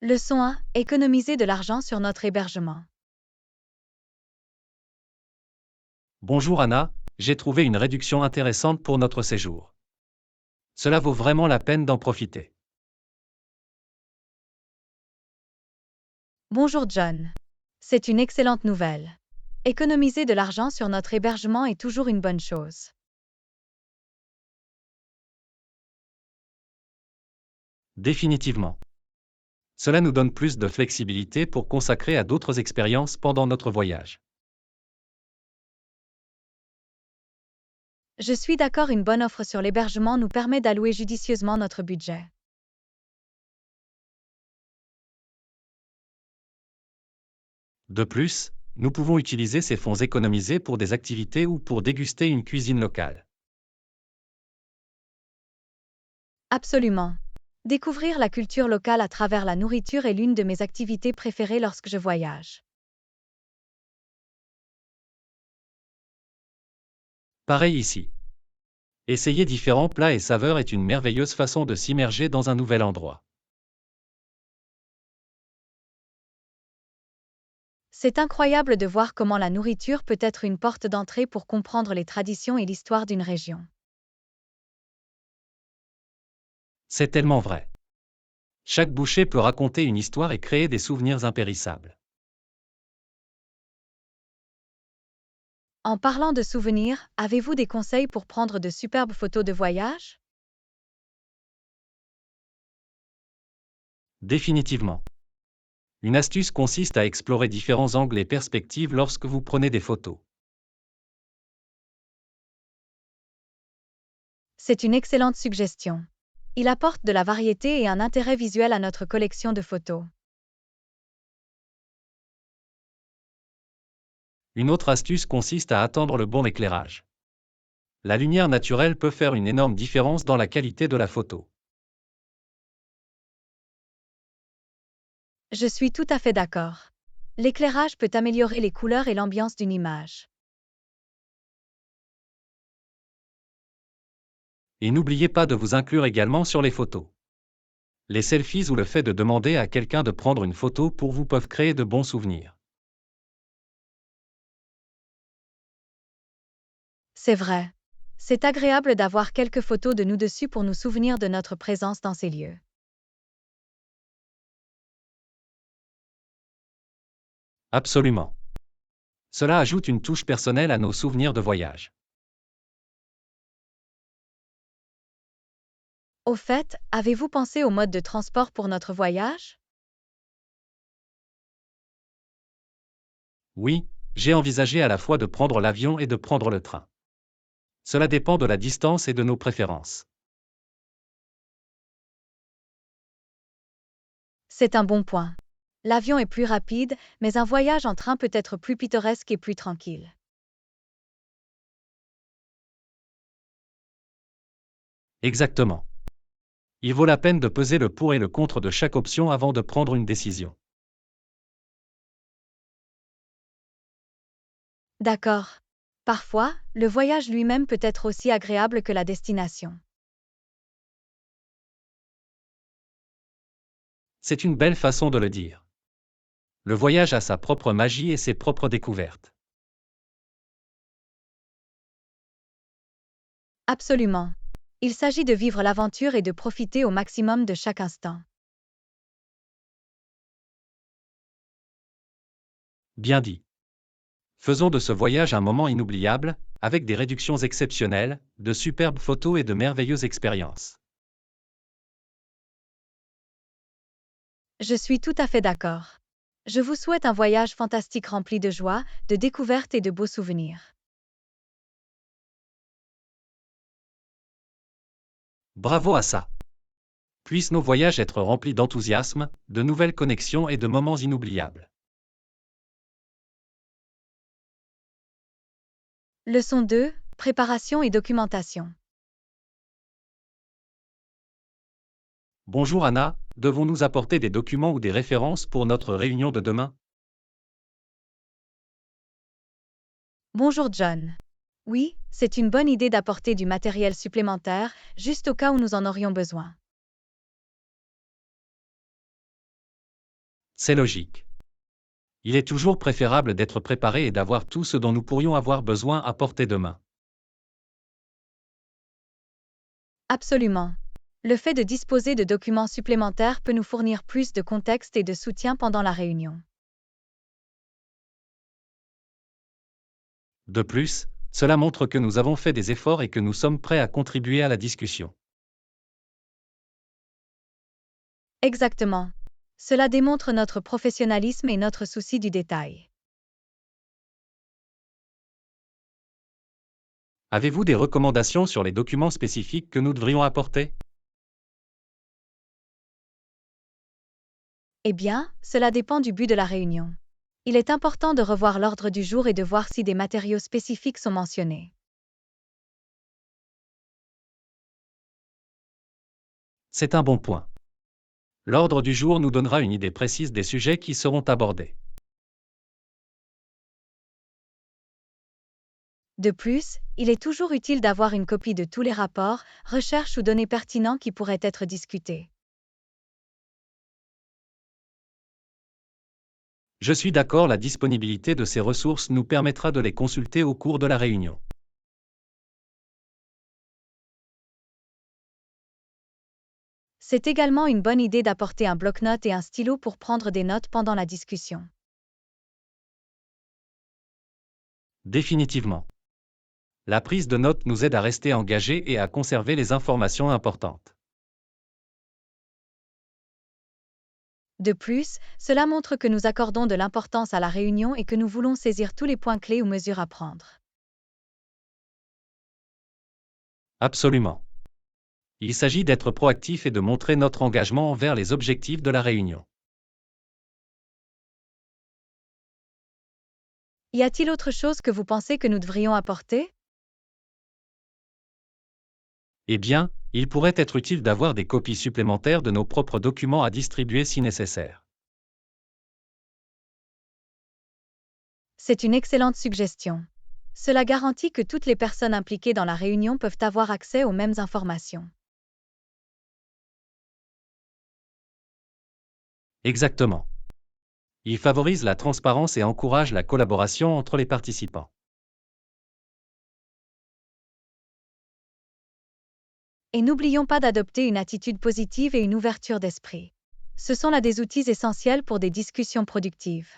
Leçon 1. Économiser de l'argent sur notre hébergement. Bonjour Anna, j'ai trouvé une réduction intéressante pour notre séjour. Cela vaut vraiment la peine d'en profiter. Bonjour John. C'est une excellente nouvelle. Économiser de l'argent sur notre hébergement est toujours une bonne chose. Définitivement. Cela nous donne plus de flexibilité pour consacrer à d'autres expériences pendant notre voyage. Je suis d'accord, une bonne offre sur l'hébergement nous permet d'allouer judicieusement notre budget. De plus, nous pouvons utiliser ces fonds économisés pour des activités ou pour déguster une cuisine locale. Absolument. Découvrir la culture locale à travers la nourriture est l'une de mes activités préférées lorsque je voyage. Pareil ici. Essayer différents plats et saveurs est une merveilleuse façon de s'immerger dans un nouvel endroit. C'est incroyable de voir comment la nourriture peut être une porte d'entrée pour comprendre les traditions et l'histoire d'une région. C'est tellement vrai. Chaque bouchée peut raconter une histoire et créer des souvenirs impérissables. En parlant de souvenirs, avez-vous des conseils pour prendre de superbes photos de voyage? Définitivement. Une astuce consiste à explorer différents angles et perspectives lorsque vous prenez des photos. C'est une excellente suggestion. Il apporte de la variété et un intérêt visuel à notre collection de photos. Une autre astuce consiste à attendre le bon éclairage. La lumière naturelle peut faire une énorme différence dans la qualité de la photo. Je suis tout à fait d'accord. L'éclairage peut améliorer les couleurs et l'ambiance d'une image. Et n'oubliez pas de vous inclure également sur les photos. Les selfies ou le fait de demander à quelqu'un de prendre une photo pour vous peuvent créer de bons souvenirs. C'est vrai. C'est agréable d'avoir quelques photos de nous dessus pour nous souvenir de notre présence dans ces lieux. Absolument. Cela ajoute une touche personnelle à nos souvenirs de voyage. Au fait, avez-vous pensé au mode de transport pour notre voyage? Oui, j'ai envisagé à la fois de prendre l'avion et de prendre le train. Cela dépend de la distance et de nos préférences. C'est un bon point. L'avion est plus rapide, mais un voyage en train peut être plus pittoresque et plus tranquille. Exactement. Il vaut la peine de peser le pour et le contre de chaque option avant de prendre une décision. D'accord. Parfois, le voyage lui-même peut être aussi agréable que la destination. C'est une belle façon de le dire. Le voyage a sa propre magie et ses propres découvertes. Absolument. Il s'agit de vivre l'aventure et de profiter au maximum de chaque instant. Bien dit. Faisons de ce voyage un moment inoubliable, avec des réductions exceptionnelles, de superbes photos et de merveilleuses expériences. Je suis tout à fait d'accord. Je vous souhaite un voyage fantastique rempli de joie, de découvertes et de beaux souvenirs. Bravo à ça! Puissent nos voyages être remplis d'enthousiasme, de nouvelles connexions et de moments inoubliables. Leçon 2. Préparation et documentation. Bonjour Anna, devons-nous apporter des documents ou des références pour notre réunion de demain? Bonjour John. Oui, c'est une bonne idée d'apporter du matériel supplémentaire, juste au cas où nous en aurions besoin. C'est logique. Il est toujours préférable d'être préparé et d'avoir tout ce dont nous pourrions avoir besoin à portée de main. Absolument. Le fait de disposer de documents supplémentaires peut nous fournir plus de contexte et de soutien pendant la réunion. De plus, cela montre que nous avons fait des efforts et que nous sommes prêts à contribuer à la discussion. Exactement. Cela démontre notre professionnalisme et notre souci du détail. Avez-vous des recommandations sur les documents spécifiques que nous devrions apporter? Eh bien, cela dépend du but de la réunion. Il est important de revoir l'ordre du jour et de voir si des matériaux spécifiques sont mentionnés. C'est un bon point. L'ordre du jour nous donnera une idée précise des sujets qui seront abordés. De plus, il est toujours utile d'avoir une copie de tous les rapports, recherches ou données pertinents qui pourraient être discutés. Je suis d'accord, la disponibilité de ces ressources nous permettra de les consulter au cours de la réunion. C'est également une bonne idée d'apporter un bloc-notes et un stylo pour prendre des notes pendant la discussion. Définitivement. La prise de notes nous aide à rester engagés et à conserver les informations importantes. De plus, cela montre que nous accordons de l'importance à la réunion et que nous voulons saisir tous les points clés ou mesures à prendre. Absolument. Il s'agit d'être proactif et de montrer notre engagement envers les objectifs de la réunion. Y a-t-il autre chose que vous pensez que nous devrions apporter? Eh bien, il pourrait être utile d'avoir des copies supplémentaires de nos propres documents à distribuer si nécessaire. C'est une excellente suggestion. Cela garantit que toutes les personnes impliquées dans la réunion peuvent avoir accès aux mêmes informations. Exactement. Il favorise la transparence et encourage la collaboration entre les participants. Et n'oublions pas d'adopter une attitude positive et une ouverture d'esprit. Ce sont là des outils essentiels pour des discussions productives.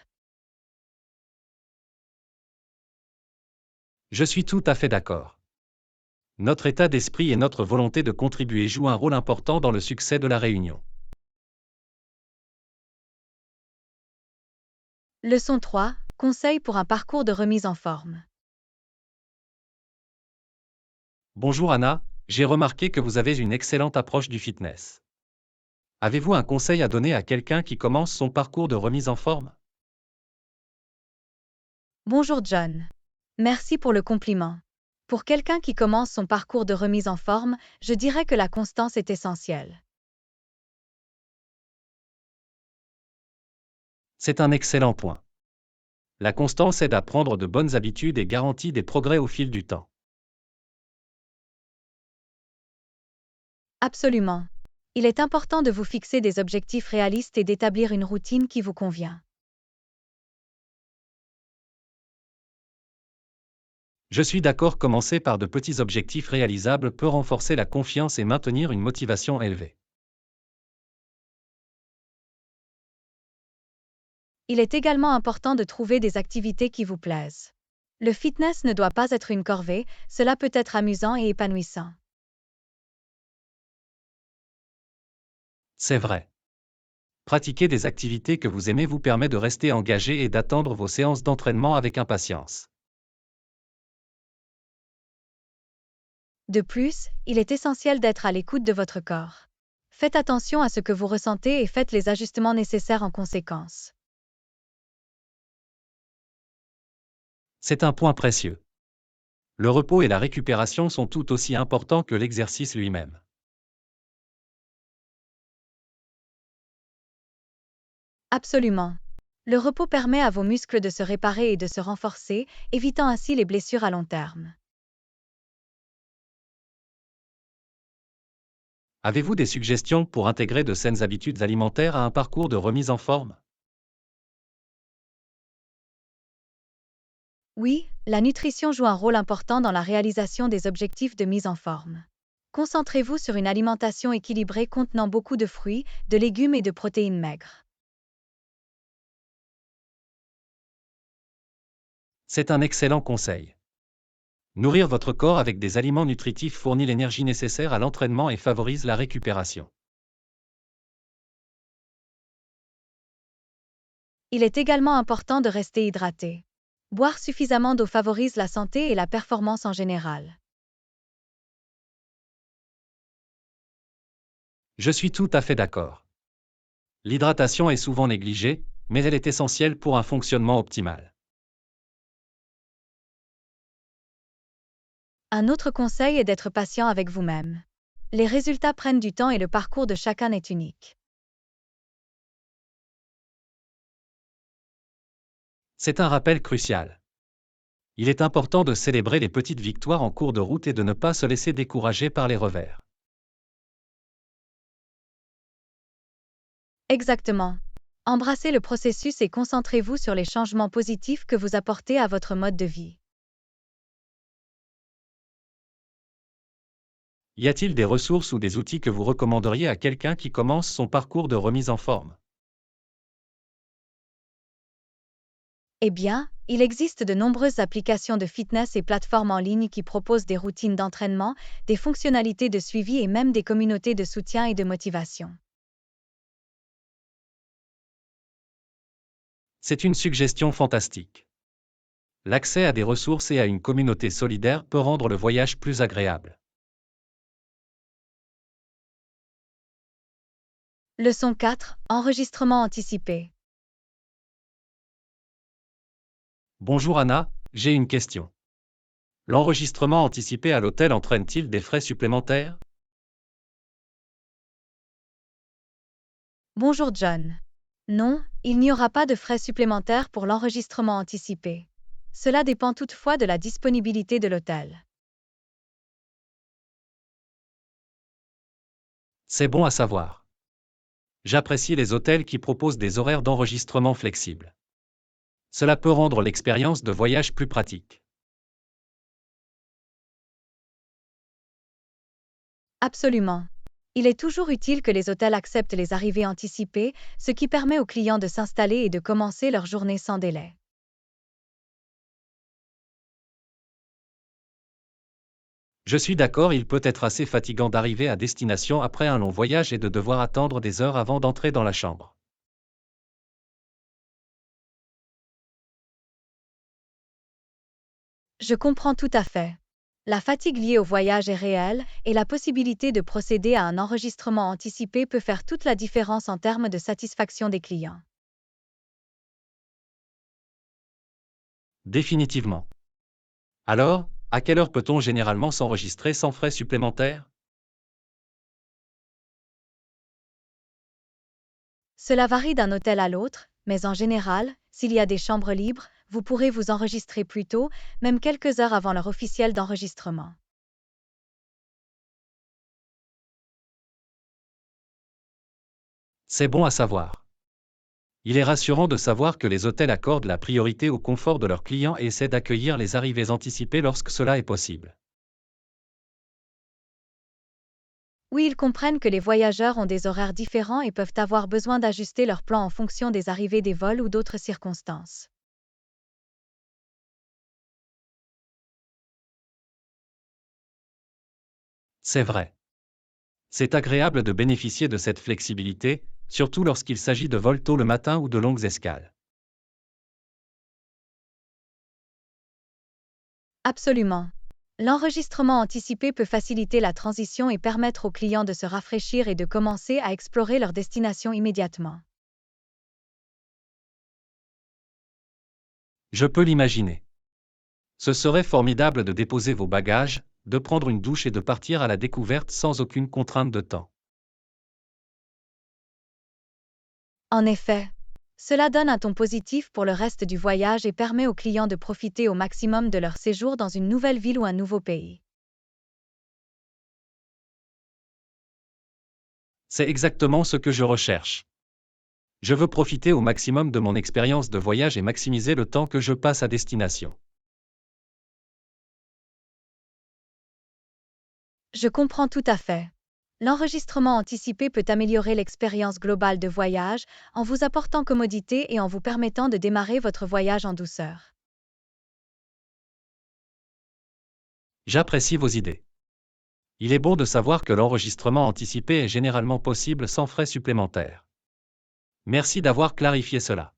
Je suis tout à fait d'accord. Notre état d'esprit et notre volonté de contribuer jouent un rôle important dans le succès de la réunion. Leçon 3. Conseil pour un parcours de remise en forme. Bonjour Anna, j'ai remarqué que vous avez une excellente approche du fitness. Avez-vous un conseil à donner à quelqu'un qui commence son parcours de remise en forme? Bonjour John. Merci pour le compliment. Pour quelqu'un qui commence son parcours de remise en forme, je dirais que la constance est essentielle. C'est un excellent point. La constance aide à prendre de bonnes habitudes et garantit des progrès au fil du temps. Absolument. Il est important de vous fixer des objectifs réalistes et d'établir une routine qui vous convient. Je suis d'accord, commencer par de petits objectifs réalisables peut renforcer la confiance et maintenir une motivation élevée. Il est également important de trouver des activités qui vous plaisent. Le fitness ne doit pas être une corvée, cela peut être amusant et épanouissant. C'est vrai. Pratiquer des activités que vous aimez vous permet de rester engagé et d'attendre vos séances d'entraînement avec impatience. De plus, il est essentiel d'être à l'écoute de votre corps. Faites attention à ce que vous ressentez et faites les ajustements nécessaires en conséquence. C'est un point précieux. Le repos et la récupération sont tout aussi importants que l'exercice lui-même. Absolument. Le repos permet à vos muscles de se réparer et de se renforcer, évitant ainsi les blessures à long terme. Avez-vous des suggestions pour intégrer de saines habitudes alimentaires à un parcours de remise en forme? Oui, la nutrition joue un rôle important dans la réalisation des objectifs de mise en forme. Concentrez-vous sur une alimentation équilibrée contenant beaucoup de fruits, de légumes et de protéines maigres. C'est un excellent conseil. Nourrir votre corps avec des aliments nutritifs fournit l'énergie nécessaire à l'entraînement et favorise la récupération. Il est également important de rester hydraté. Boire suffisamment d'eau favorise la santé et la performance en général. Je suis tout à fait d'accord. L'hydratation est souvent négligée, mais elle est essentielle pour un fonctionnement optimal. Un autre conseil est d'être patient avec vous-même. Les résultats prennent du temps et le parcours de chacun est unique. C'est un rappel crucial. Il est important de célébrer les petites victoires en cours de route et de ne pas se laisser décourager par les revers. Exactement. Embrassez le processus et concentrez-vous sur les changements positifs que vous apportez à votre mode de vie. Y a-t-il des ressources ou des outils que vous recommanderiez à quelqu'un qui commence son parcours de remise en forme? Eh bien, il existe de nombreuses applications de fitness et plateformes en ligne qui proposent des routines d'entraînement, des fonctionnalités de suivi et même des communautés de soutien et de motivation. C'est une suggestion fantastique. L'accès à des ressources et à une communauté solidaire peut rendre le voyage plus agréable. Leçon 4. Enregistrement anticipé. Bonjour Anna, j'ai une question. L'enregistrement anticipé à l'hôtel entraîne-t-il des frais supplémentaires? Bonjour John. Non, il n'y aura pas de frais supplémentaires pour l'enregistrement anticipé. Cela dépend toutefois de la disponibilité de l'hôtel. C'est bon à savoir. J'apprécie les hôtels qui proposent des horaires d'enregistrement flexibles. Cela peut rendre l'expérience de voyage plus pratique. Absolument. Il est toujours utile que les hôtels acceptent les arrivées anticipées, ce qui permet aux clients de s'installer et de commencer leur journée sans délai. Je suis d'accord, il peut être assez fatigant d'arriver à destination après un long voyage et de devoir attendre des heures avant d'entrer dans la chambre. Je comprends tout à fait. La fatigue liée au voyage est réelle et la possibilité de procéder à un enregistrement anticipé peut faire toute la différence en termes de satisfaction des clients. Définitivement. Alors, à quelle heure peut-on généralement s'enregistrer sans frais supplémentaires? Cela varie d'un hôtel à l'autre, mais en général, s'il y a des chambres libres, vous pourrez vous enregistrer plus tôt, même quelques heures avant l'heure officielle d'enregistrement. C'est bon à savoir. Il est rassurant de savoir que les hôtels accordent la priorité au confort de leurs clients et essaient d'accueillir les arrivées anticipées lorsque cela est possible. Oui, ils comprennent que les voyageurs ont des horaires différents et peuvent avoir besoin d'ajuster leur plan en fonction des arrivées des vols ou d'autres circonstances. C'est vrai. C'est agréable de bénéficier de cette flexibilité, surtout lorsqu'il s'agit de vols tôt le matin ou de longues escales. Absolument. L'enregistrement anticipé peut faciliter la transition et permettre aux clients de se rafraîchir et de commencer à explorer leur destination immédiatement. Je peux l'imaginer. Ce serait formidable de déposer vos bagages, de prendre une douche et de partir à la découverte sans aucune contrainte de temps. En effet, cela donne un ton positif pour le reste du voyage et permet aux clients de profiter au maximum de leur séjour dans une nouvelle ville ou un nouveau pays. C'est exactement ce que je recherche. Je veux profiter au maximum de mon expérience de voyage et maximiser le temps que je passe à destination. Je comprends tout à fait. L'enregistrement anticipé peut améliorer l'expérience globale de voyage en vous apportant commodité et en vous permettant de démarrer votre voyage en douceur. J'apprécie vos idées. Il est bon de savoir que l'enregistrement anticipé est généralement possible sans frais supplémentaires. Merci d'avoir clarifié cela.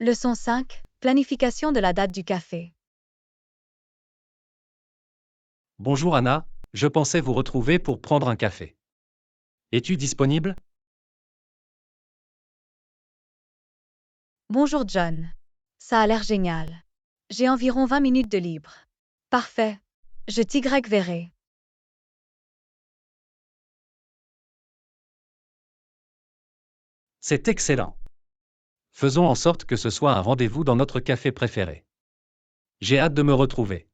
Leçon 5. Planification de la date du café. Bonjour Anna, je pensais vous retrouver pour prendre un café. Es-tu disponible? Bonjour John. Ça a l'air génial. J'ai environ 20 minutes de libre. Parfait. Je t'y verrai. C'est excellent. Faisons en sorte que ce soit un rendez-vous dans notre café préféré. J'ai hâte de me retrouver.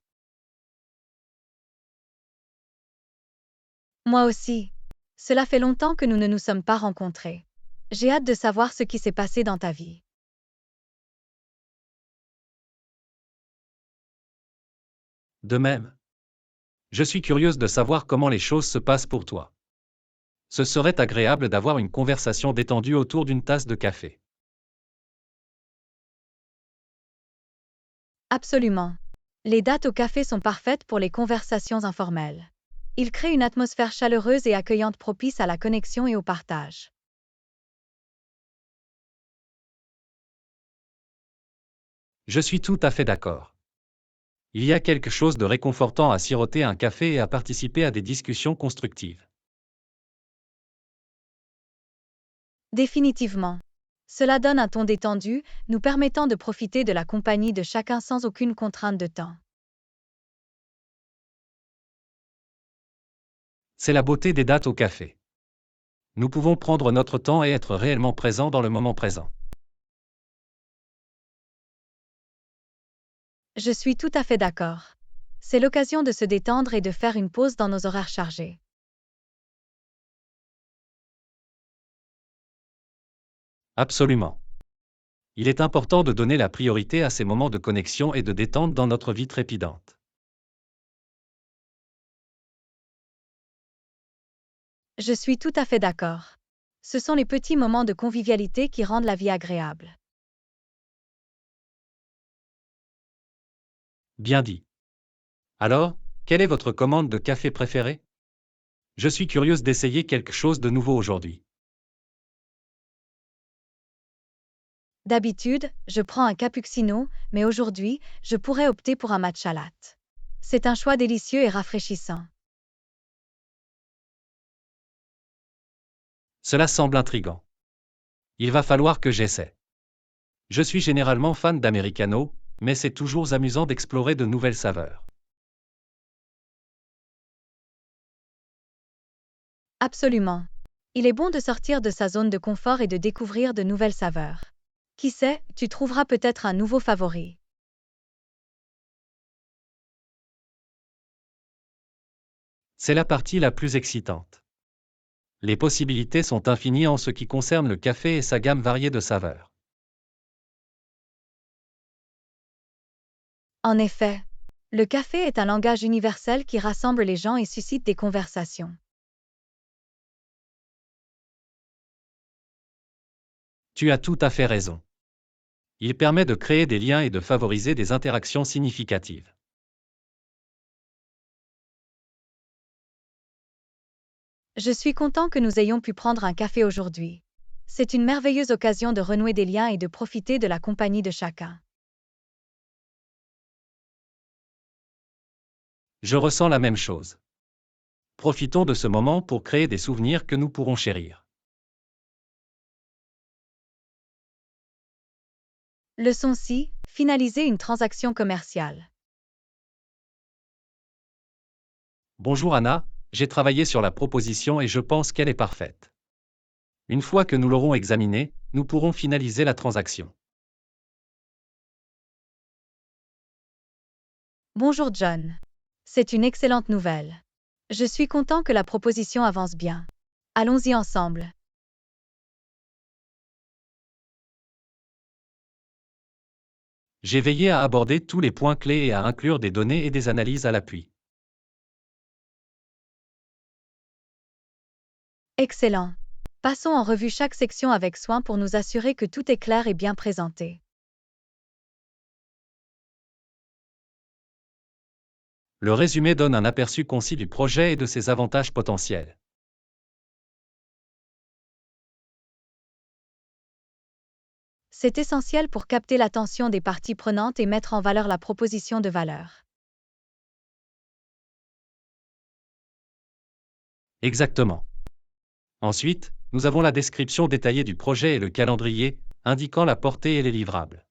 Moi aussi. Cela fait longtemps que nous ne nous sommes pas rencontrés. J'ai hâte de savoir ce qui s'est passé dans ta vie. De même. Je suis curieuse de savoir comment les choses se passent pour toi. Ce serait agréable d'avoir une conversation détendue autour d'une tasse de café. Absolument. Les dates au café sont parfaites pour les conversations informelles. Ils créent une atmosphère chaleureuse et accueillante propice à la connexion et au partage. Je suis tout à fait d'accord. Il y a quelque chose de réconfortant à siroter un café et à participer à des discussions constructives. Définitivement. Cela donne un ton détendu, nous permettant de profiter de la compagnie de chacun sans aucune contrainte de temps. C'est la beauté des dates au café. Nous pouvons prendre notre temps et être réellement présents dans le moment présent. Je suis tout à fait d'accord. C'est l'occasion de se détendre et de faire une pause dans nos horaires chargés. Absolument. Il est important de donner la priorité à ces moments de connexion et de détente dans notre vie trépidante. Je suis tout à fait d'accord. Ce sont les petits moments de convivialité qui rendent la vie agréable. Bien dit. Alors, quelle est votre commande de café préférée? Je suis curieuse d'essayer quelque chose de nouveau aujourd'hui. D'habitude, je prends un cappuccino, mais aujourd'hui, je pourrais opter pour un matcha latte. C'est un choix délicieux et rafraîchissant. Cela semble intriguant. Il va falloir que j'essaie. Je suis généralement fan d'Americano, mais c'est toujours amusant d'explorer de nouvelles saveurs. Absolument. Il est bon de sortir de sa zone de confort et de découvrir de nouvelles saveurs. Qui sait, tu trouveras peut-être un nouveau favori. C'est la partie la plus excitante. Les possibilités sont infinies en ce qui concerne le café et sa gamme variée de saveurs. En effet, le café est un langage universel qui rassemble les gens et suscite des conversations. Tu as tout à fait raison. Il permet de créer des liens et de favoriser des interactions significatives. Je suis content que nous ayons pu prendre un café aujourd'hui. C'est une merveilleuse occasion de renouer des liens et de profiter de la compagnie de chacun. Je ressens la même chose. Profitons de ce moment pour créer des souvenirs que nous pourrons chérir. Leçon 6. Finaliser une transaction commerciale. Bonjour Anna, j'ai travaillé sur la proposition et je pense qu'elle est parfaite. Une fois que nous l'aurons examinée, nous pourrons finaliser la transaction. Bonjour John. C'est une excellente nouvelle. Je suis content que la proposition avance bien. Allons-y ensemble. J'ai veillé à aborder tous les points clés et à inclure des données et des analyses à l'appui. Excellent. Passons en revue chaque section avec soin pour nous assurer que tout est clair et bien présenté. Le résumé donne un aperçu concis du projet et de ses avantages potentiels. C'est essentiel pour capter l'attention des parties prenantes et mettre en valeur la proposition de valeur. Exactement. Ensuite, nous avons la description détaillée du projet et le calendrier, indiquant la portée et les livrables.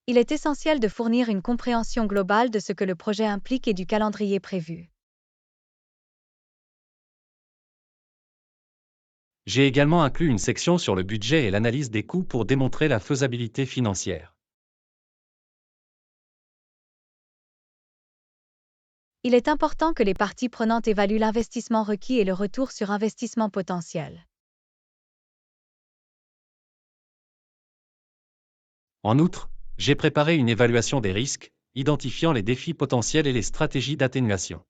Il est essentiel de fournir une compréhension globale de ce que le projet implique et du calendrier prévu. J'ai également inclus une section sur le budget et l'analyse des coûts pour démontrer la faisabilité financière. Il est important que les parties prenantes évaluent l'investissement requis et le retour sur investissement potentiel. En outre, j'ai préparé une évaluation des risques, identifiant les défis potentiels et les stratégies d'atténuation.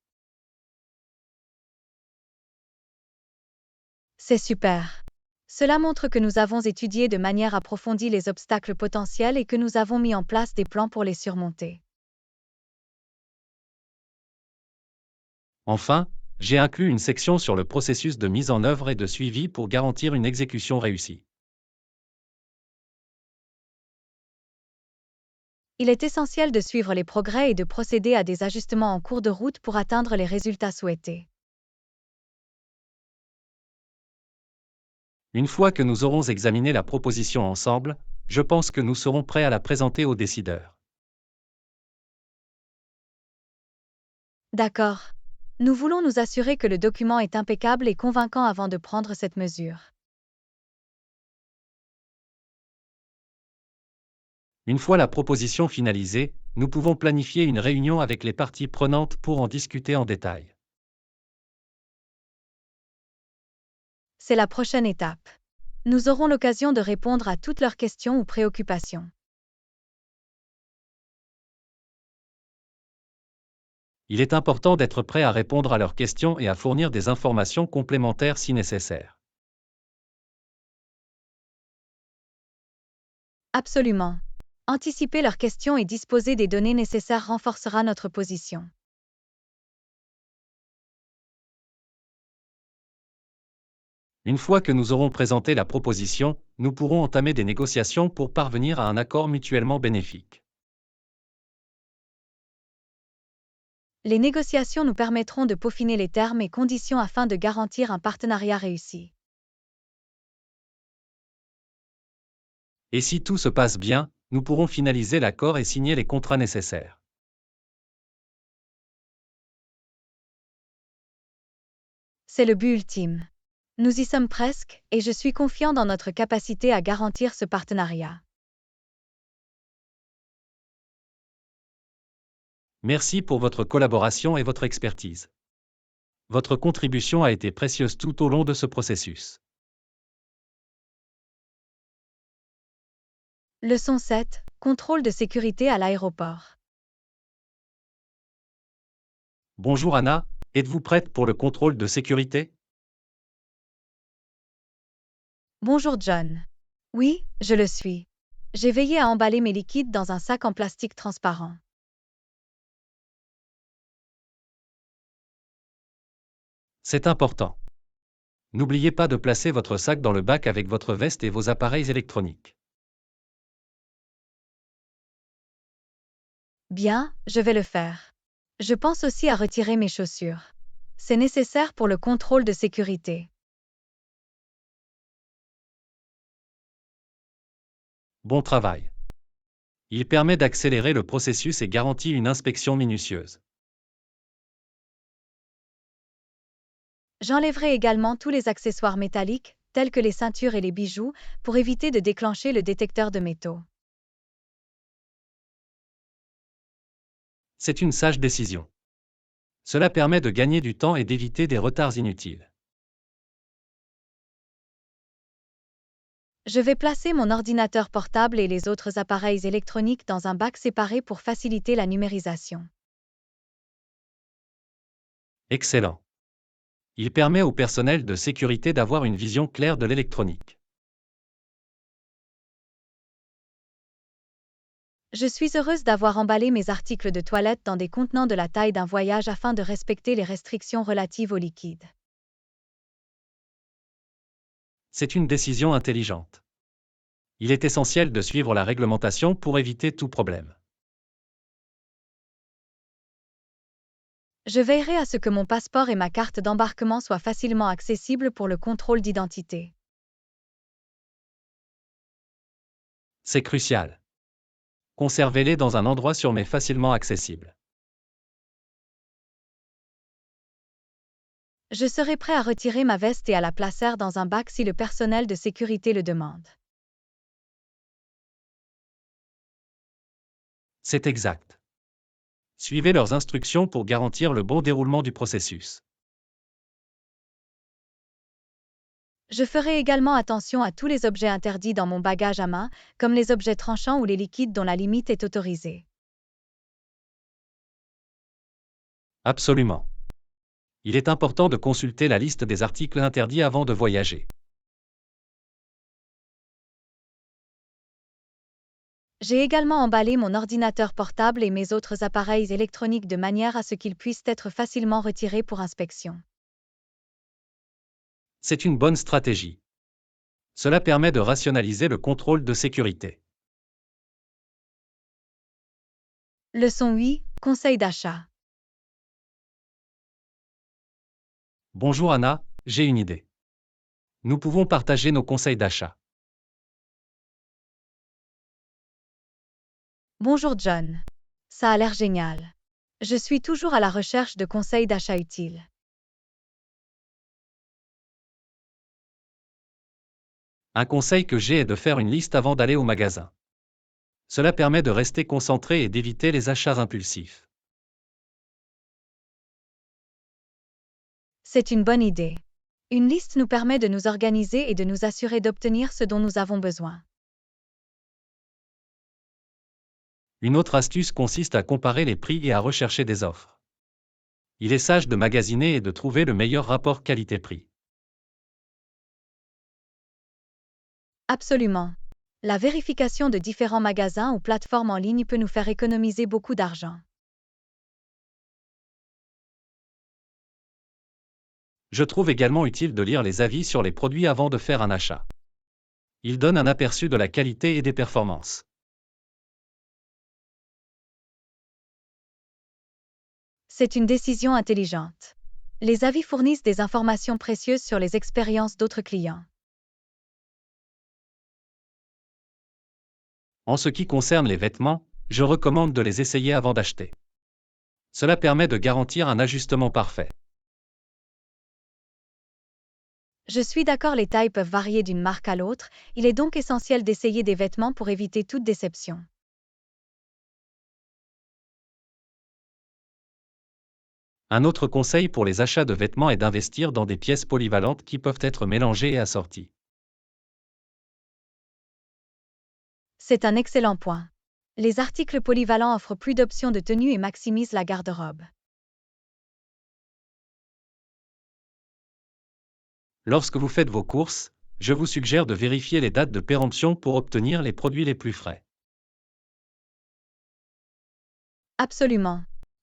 C'est super. Cela montre que nous avons étudié de manière approfondie les obstacles potentiels et que nous avons mis en place des plans pour les surmonter. Enfin, j'ai inclus une section sur le processus de mise en œuvre et de suivi pour garantir une exécution réussie. Il est essentiel de suivre les progrès et de procéder à des ajustements en cours de route pour atteindre les résultats souhaités. Une fois que nous aurons examiné la proposition ensemble, je pense que nous serons prêts à la présenter aux décideurs. D'accord. Nous voulons nous assurer que le document est impeccable et convaincant avant de prendre cette mesure. Une fois la proposition finalisée, nous pouvons planifier une réunion avec les parties prenantes pour en discuter en détail. C'est la prochaine étape. Nous aurons l'occasion de répondre à toutes leurs questions ou préoccupations. Il est important d'être prêt à répondre à leurs questions et à fournir des informations complémentaires si nécessaire. Absolument. Anticiper leurs questions et disposer des données nécessaires renforcera notre position. Une fois que nous aurons présenté la proposition, nous pourrons entamer des négociations pour parvenir à un accord mutuellement bénéfique. Les négociations nous permettront de peaufiner les termes et conditions afin de garantir un partenariat réussi. Et si tout se passe bien, nous pourrons finaliser l'accord et signer les contrats nécessaires. C'est le but ultime. Nous y sommes presque, et je suis confiant dans notre capacité à garantir ce partenariat. Merci pour votre collaboration et votre expertise. Votre contribution a été précieuse tout au long de ce processus. Leçon 7. Contrôle de sécurité à l'aéroport. Bonjour Anna, êtes-vous prête pour le contrôle de sécurité? Bonjour John. Oui, je le suis. J'ai veillé à emballer mes liquides dans un sac en plastique transparent. C'est important. N'oubliez pas de placer votre sac dans le bac avec votre veste et vos appareils électroniques. Bien, je vais le faire. Je pense aussi à retirer mes chaussures. C'est nécessaire pour le contrôle de sécurité. Bon travail. Il permet d'accélérer le processus et garantit une inspection minutieuse. J'enlèverai également tous les accessoires métalliques, tels que les ceintures et les bijoux, pour éviter de déclencher le détecteur de métaux. C'est une sage décision. Cela permet de gagner du temps et d'éviter des retards inutiles. Je vais placer mon ordinateur portable et les autres appareils électroniques dans un bac séparé pour faciliter la numérisation. Excellent. Il permet au personnel de sécurité d'avoir une vision claire de l'électronique. Je suis heureuse d'avoir emballé mes articles de toilette dans des contenants de la taille d'un voyage afin de respecter les restrictions relatives au liquide. C'est une décision intelligente. Il est essentiel de suivre la réglementation pour éviter tout problème. Je veillerai à ce que mon passeport et ma carte d'embarquement soient facilement accessibles pour le contrôle d'identité. C'est crucial. Conservez-les dans un endroit sûr mais facilement accessible. Je serai prêt à retirer ma veste et à la placer dans un bac si le personnel de sécurité le demande. C'est exact. Suivez leurs instructions pour garantir le bon déroulement du processus. Je ferai également attention à tous les objets interdits dans mon bagage à main, comme les objets tranchants ou les liquides dont la limite est autorisée. Absolument. Il est important de consulter la liste des articles interdits avant de voyager. J'ai également emballé mon ordinateur portable et mes autres appareils électroniques de manière à ce qu'ils puissent être facilement retirés pour inspection. C'est une bonne stratégie. Cela permet de rationaliser le contrôle de sécurité. Leçon 8. Conseil d'achat. Bonjour Anna, j'ai une idée. Nous pouvons partager nos conseils d'achat. Bonjour John. Ça a l'air génial. Je suis toujours à la recherche de conseils d'achat utiles. Un conseil que j'ai est de faire une liste avant d'aller au magasin. Cela permet de rester concentré et d'éviter les achats impulsifs. C'est une bonne idée. Une liste nous permet de nous organiser et de nous assurer d'obtenir ce dont nous avons besoin. Une autre astuce consiste à comparer les prix et à rechercher des offres. Il est sage de magasiner et de trouver le meilleur rapport qualité-prix. Absolument. La vérification de différents magasins ou plateformes en ligne peut nous faire économiser beaucoup d'argent. Je trouve également utile de lire les avis sur les produits avant de faire un achat. Ils donnent un aperçu de la qualité et des performances. C'est une décision intelligente. Les avis fournissent des informations précieuses sur les expériences d'autres clients. En ce qui concerne les vêtements, je recommande de les essayer avant d'acheter. Cela permet de garantir un ajustement parfait. Je suis d'accord, les tailles peuvent varier d'une marque à l'autre, il est donc essentiel d'essayer des vêtements pour éviter toute déception. Un autre conseil pour les achats de vêtements est d'investir dans des pièces polyvalentes qui peuvent être mélangées et assorties. C'est un excellent point. Les articles polyvalents offrent plus d'options de tenue et maximisent la garde-robe. Lorsque vous faites vos courses, je vous suggère de vérifier les dates de péremption pour obtenir les produits les plus frais. Absolument.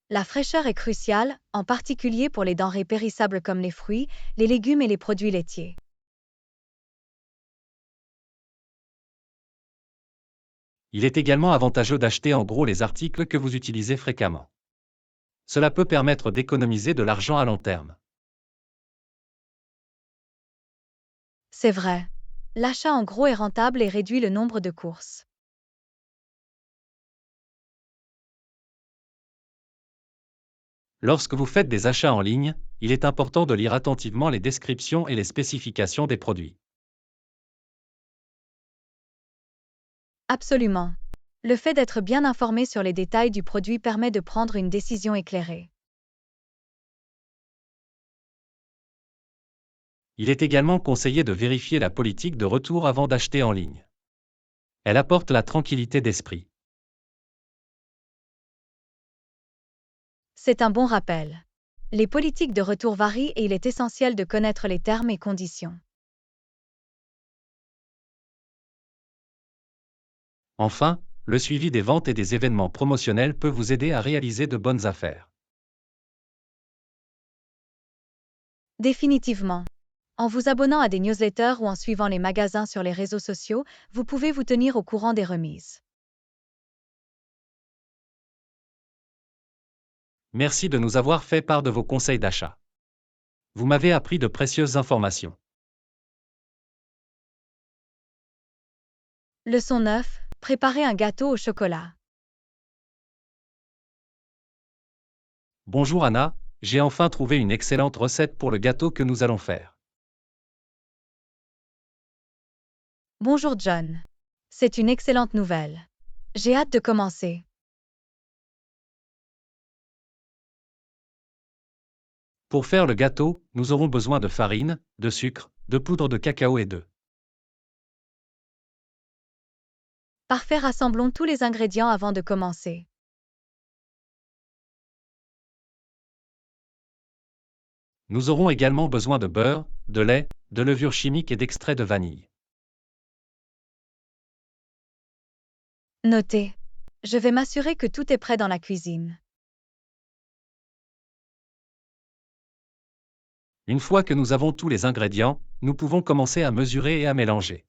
La fraîcheur est cruciale, en particulier pour les denrées périssables comme les fruits, les légumes et les produits laitiers. Il est également avantageux d'acheter en gros les articles que vous utilisez fréquemment. Cela peut permettre d'économiser de l'argent à long terme. C'est vrai. L'achat en gros est rentable et réduit le nombre de courses. Lorsque vous faites des achats en ligne, il est important de lire attentivement les descriptions et les spécifications des produits. Absolument. Le fait d'être bien informé sur les détails du produit permet de prendre une décision éclairée. Il est également conseillé de vérifier la politique de retour avant d'acheter en ligne. Elle apporte la tranquillité d'esprit. C'est un bon rappel. Les politiques de retour varient et il est essentiel de connaître les termes et conditions. Enfin, le suivi des ventes et des événements promotionnels peut vous aider à réaliser de bonnes affaires. Définitivement. En vous abonnant à des newsletters ou en suivant les magasins sur les réseaux sociaux, vous pouvez vous tenir au courant des remises. Merci de nous avoir fait part de vos conseils d'achat. Vous m'avez appris de précieuses informations. Leçon 9. Préparer un gâteau au chocolat. Bonjour Anna, j'ai enfin trouvé une excellente recette pour le gâteau que nous allons faire. Bonjour John. C'est une excellente nouvelle. J'ai hâte de commencer. Pour faire le gâteau, nous aurons besoin de farine, de sucre, de poudre de cacao et d'œufs. Parfait, rassemblons tous les ingrédients avant de commencer. Nous aurons également besoin de beurre, de lait, de levure chimique et d'extrait de vanille. Notez. Je vais m'assurer que tout est prêt dans la cuisine. Une fois que nous avons tous les ingrédients, nous pouvons commencer à mesurer et à mélanger.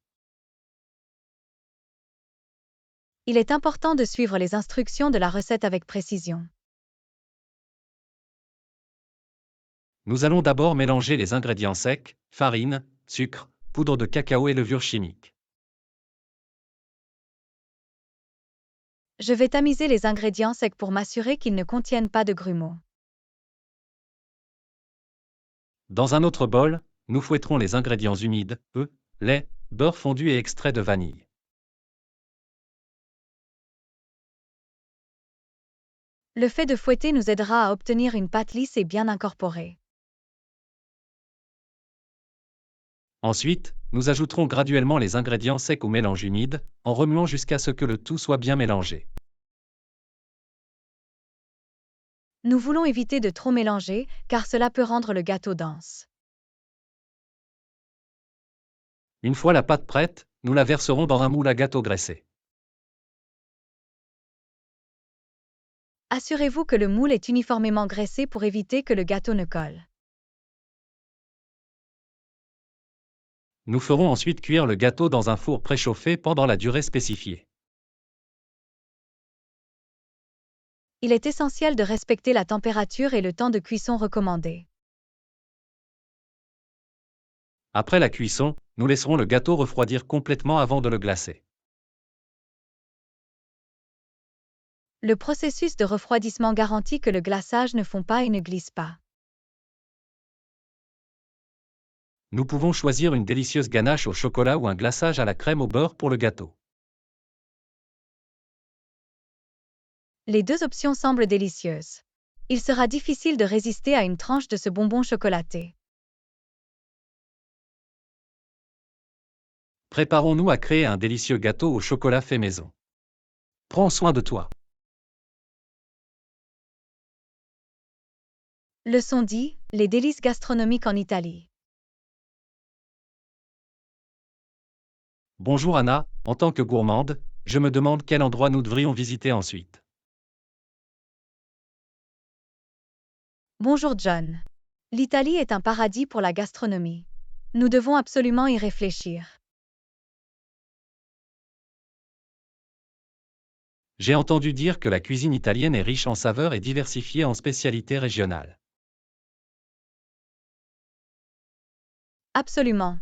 Il est important de suivre les instructions de la recette avec précision. Nous allons d'abord mélanger les ingrédients secs, farine, sucre, poudre de cacao et levure chimique. Je vais tamiser les ingrédients secs pour m'assurer qu'ils ne contiennent pas de grumeaux. Dans un autre bol, nous fouetterons les ingrédients humides, œufs, lait, beurre fondu et extrait de vanille. Le fait de fouetter nous aidera à obtenir une pâte lisse et bien incorporée. Ensuite, nous ajouterons graduellement les ingrédients secs au mélange humide, en remuant jusqu'à ce que le tout soit bien mélangé. Nous voulons éviter de trop mélanger, car cela peut rendre le gâteau dense. Une fois la pâte prête, nous la verserons dans un moule à gâteau graissé. Assurez-vous que le moule est uniformément graissé pour éviter que le gâteau ne colle. Nous ferons ensuite cuire le gâteau dans un four préchauffé pendant la durée spécifiée. Il est essentiel de respecter la température et le temps de cuisson recommandé. Après la cuisson, nous laisserons le gâteau refroidir complètement avant de le glacer. Le processus de refroidissement garantit que le glaçage ne fond pas et ne glisse pas. Nous pouvons choisir une délicieuse ganache au chocolat ou un glaçage à la crème au beurre pour le gâteau. Les deux options semblent délicieuses. Il sera difficile de résister à une tranche de ce bonbon chocolaté. Préparons-nous à créer un délicieux gâteau au chocolat fait maison. Prends soin de toi. Leçon 10. Les délices gastronomiques en Italie. Bonjour Anna, en tant que gourmande, je me demande quel endroit nous devrions visiter ensuite. Bonjour John. L'Italie est un paradis pour la gastronomie. Nous devons absolument y réfléchir. J'ai entendu dire que la cuisine italienne est riche en saveurs et diversifiée en spécialités régionales. Absolument.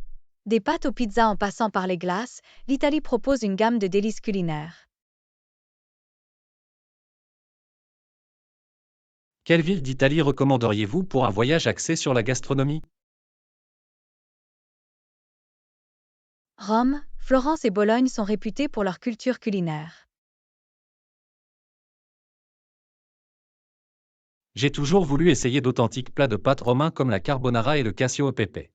Des pâtes aux pizzas en passant par les glaces, l'Italie propose une gamme de délices culinaires. Quelle ville d'Italie recommanderiez-vous pour un voyage axé sur la gastronomie? Rome, Florence et Bologne sont réputés pour leur culture culinaire. J'ai toujours voulu essayer d'authentiques plats de pâtes romains comme la carbonara et le cassio e pepe.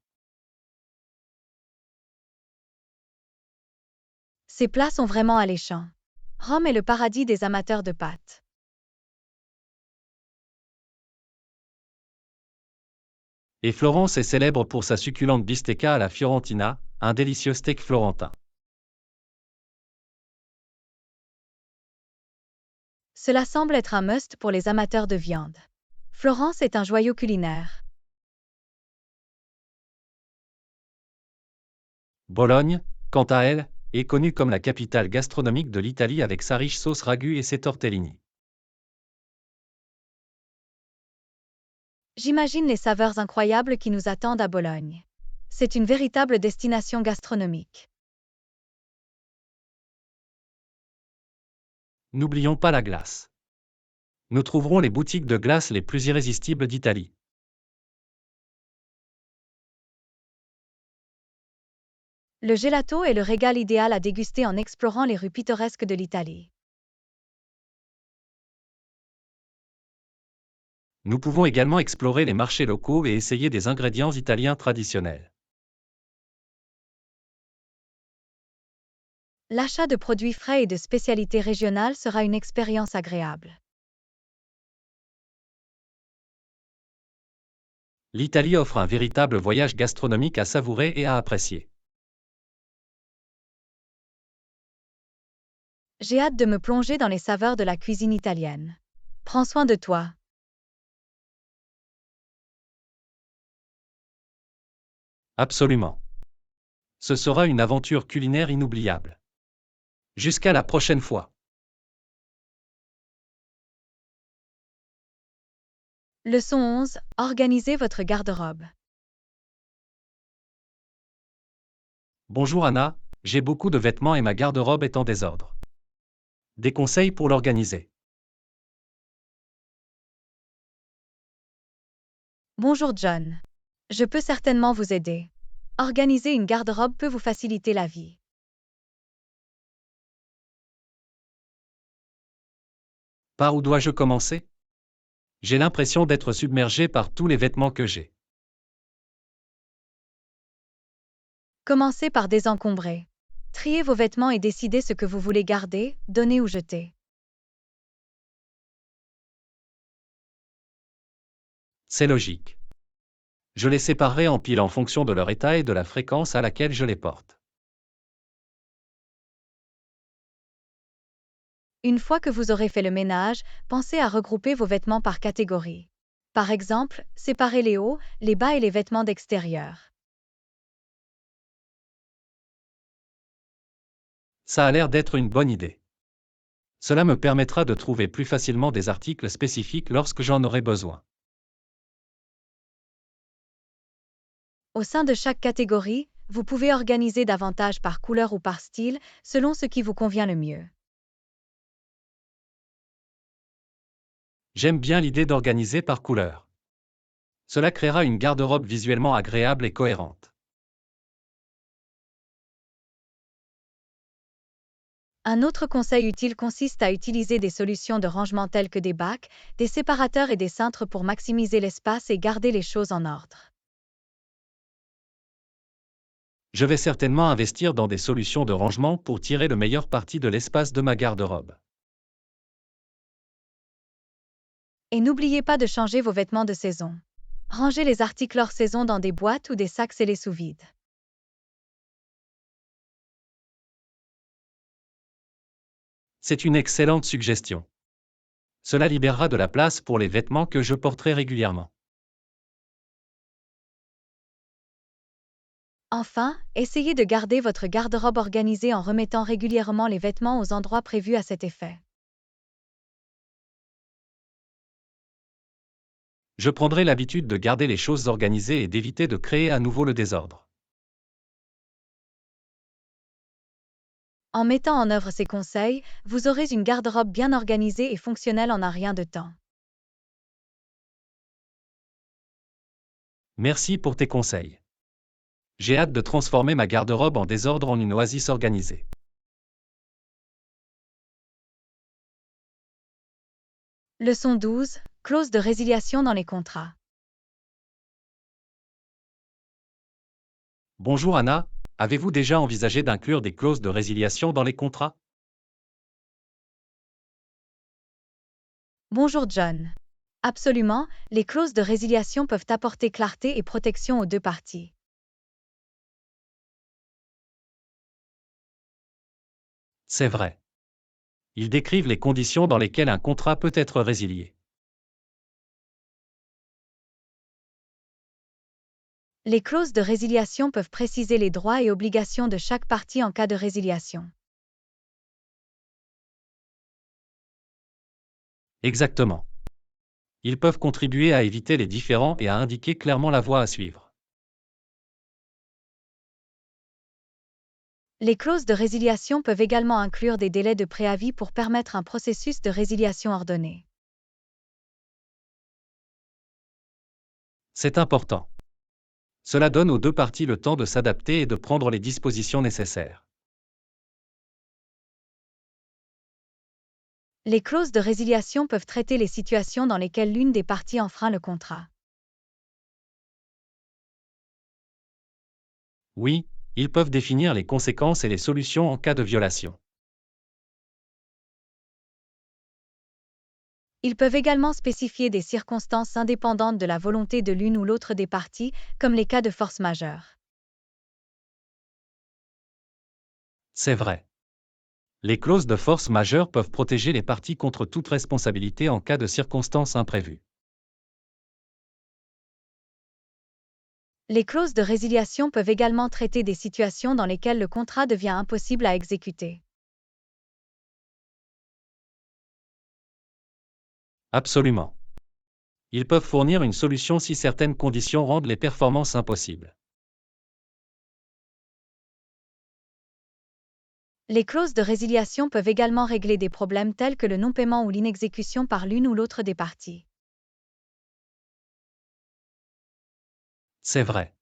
Ces plats sont vraiment alléchants. Rome est le paradis des amateurs de pâtes. Et Florence est célèbre pour sa succulente bistecca à la Fiorentina, un délicieux steak florentin. Cela semble être un must pour les amateurs de viande. Florence est un joyau culinaire. Bologne, quant à elle, est connue comme la capitale gastronomique de l'Italie avec sa riche sauce ragu et ses tortellini. J'imagine les saveurs incroyables qui nous attendent à Bologne. C'est une véritable destination gastronomique. N'oublions pas la glace. Nous trouverons les boutiques de glace les plus irrésistibles d'Italie. Le gelato est le régal idéal à déguster en explorant les rues pittoresques de l'Italie. Nous pouvons également explorer les marchés locaux et essayer des ingrédients italiens traditionnels. L'achat de produits frais et de spécialités régionales sera une expérience agréable. L'Italie offre un véritable voyage gastronomique à savourer et à apprécier. J'ai hâte de me plonger dans les saveurs de la cuisine italienne. Prends soin de toi. Absolument. Ce sera une aventure culinaire inoubliable. Jusqu'à la prochaine fois. Leçon 11. Organisez votre garde-robe. Bonjour Anna, j'ai beaucoup de vêtements et ma garde-robe est en désordre. Des conseils pour l'organiser. Bonjour John. Je peux certainement vous aider. Organiser une garde-robe peut vous faciliter la vie. Par où dois-je commencer? J'ai l'impression d'être submergé par tous les vêtements que j'ai. Commencez par désencombrer. Triez vos vêtements et décidez ce que vous voulez garder, donner ou jeter. C'est logique. Je les séparerai en piles en fonction de leur état et de la fréquence à laquelle je les porte. Une fois que vous aurez fait le ménage, pensez à regrouper vos vêtements par catégorie. Par exemple, séparez les hauts, les bas et les vêtements d'extérieur. Ça a l'air d'être une bonne idée. Cela me permettra de trouver plus facilement des articles spécifiques lorsque j'en aurai besoin. Au sein de chaque catégorie, vous pouvez organiser davantage par couleur ou par style, selon ce qui vous convient le mieux. J'aime bien l'idée d'organiser par couleur. Cela créera une garde-robe visuellement agréable et cohérente. Un autre conseil utile consiste à utiliser des solutions de rangement telles que des bacs, des séparateurs et des cintres pour maximiser l'espace et garder les choses en ordre. Je vais certainement investir dans des solutions de rangement pour tirer le meilleur parti de l'espace de ma garde-robe. Et n'oubliez pas de changer vos vêtements de saison. Rangez les articles hors saison dans des boîtes ou des sacs scellés sous vide. C'est une excellente suggestion. Cela libérera de la place pour les vêtements que je porterai régulièrement. Enfin, essayez de garder votre garde-robe organisée en remettant régulièrement les vêtements aux endroits prévus à cet effet. Je prendrai l'habitude de garder les choses organisées et d'éviter de créer à nouveau le désordre. En mettant en œuvre ces conseils, vous aurez une garde-robe bien organisée et fonctionnelle en un rien de temps. Merci pour tes conseils. J'ai hâte de transformer ma garde-robe en désordre en une oasis organisée. Leçon 12. Clause de résiliation dans les contrats. Bonjour Anna, Avez-vous déjà envisagé d'inclure des clauses de résiliation dans les contrats? Bonjour John. Absolument, les clauses de résiliation peuvent apporter clarté et protection aux deux parties. C'est vrai. Ils décrivent les conditions dans lesquelles un contrat peut être résilié. Les clauses de résiliation peuvent préciser les droits et obligations de chaque partie en cas de résiliation. Exactement. Ils peuvent contribuer à éviter les différends et à indiquer clairement la voie à suivre. Les clauses de résiliation peuvent également inclure des délais de préavis pour permettre un processus de résiliation ordonné. C'est important. Cela donne aux deux parties le temps de s'adapter et de prendre les dispositions nécessaires. Les clauses de résiliation peuvent traiter les situations dans lesquelles l'une des parties enfreint le contrat. Oui, ils peuvent définir les conséquences et les solutions en cas de violation. Ils peuvent également spécifier des circonstances indépendantes de la volonté de l'une ou l'autre des parties, comme les cas de force majeure. C'est vrai. Les clauses de force majeure peuvent protéger les parties contre toute responsabilité en cas de circonstances imprévues. Les clauses de résiliation peuvent également traiter des situations dans lesquelles le contrat devient impossible à exécuter. Absolument. Ils peuvent fournir une solution si certaines conditions rendent les performances impossibles. Les clauses de résiliation peuvent également régler des problèmes tels que le non-paiement ou l'inexécution par l'une ou l'autre des parties. C'est vrai.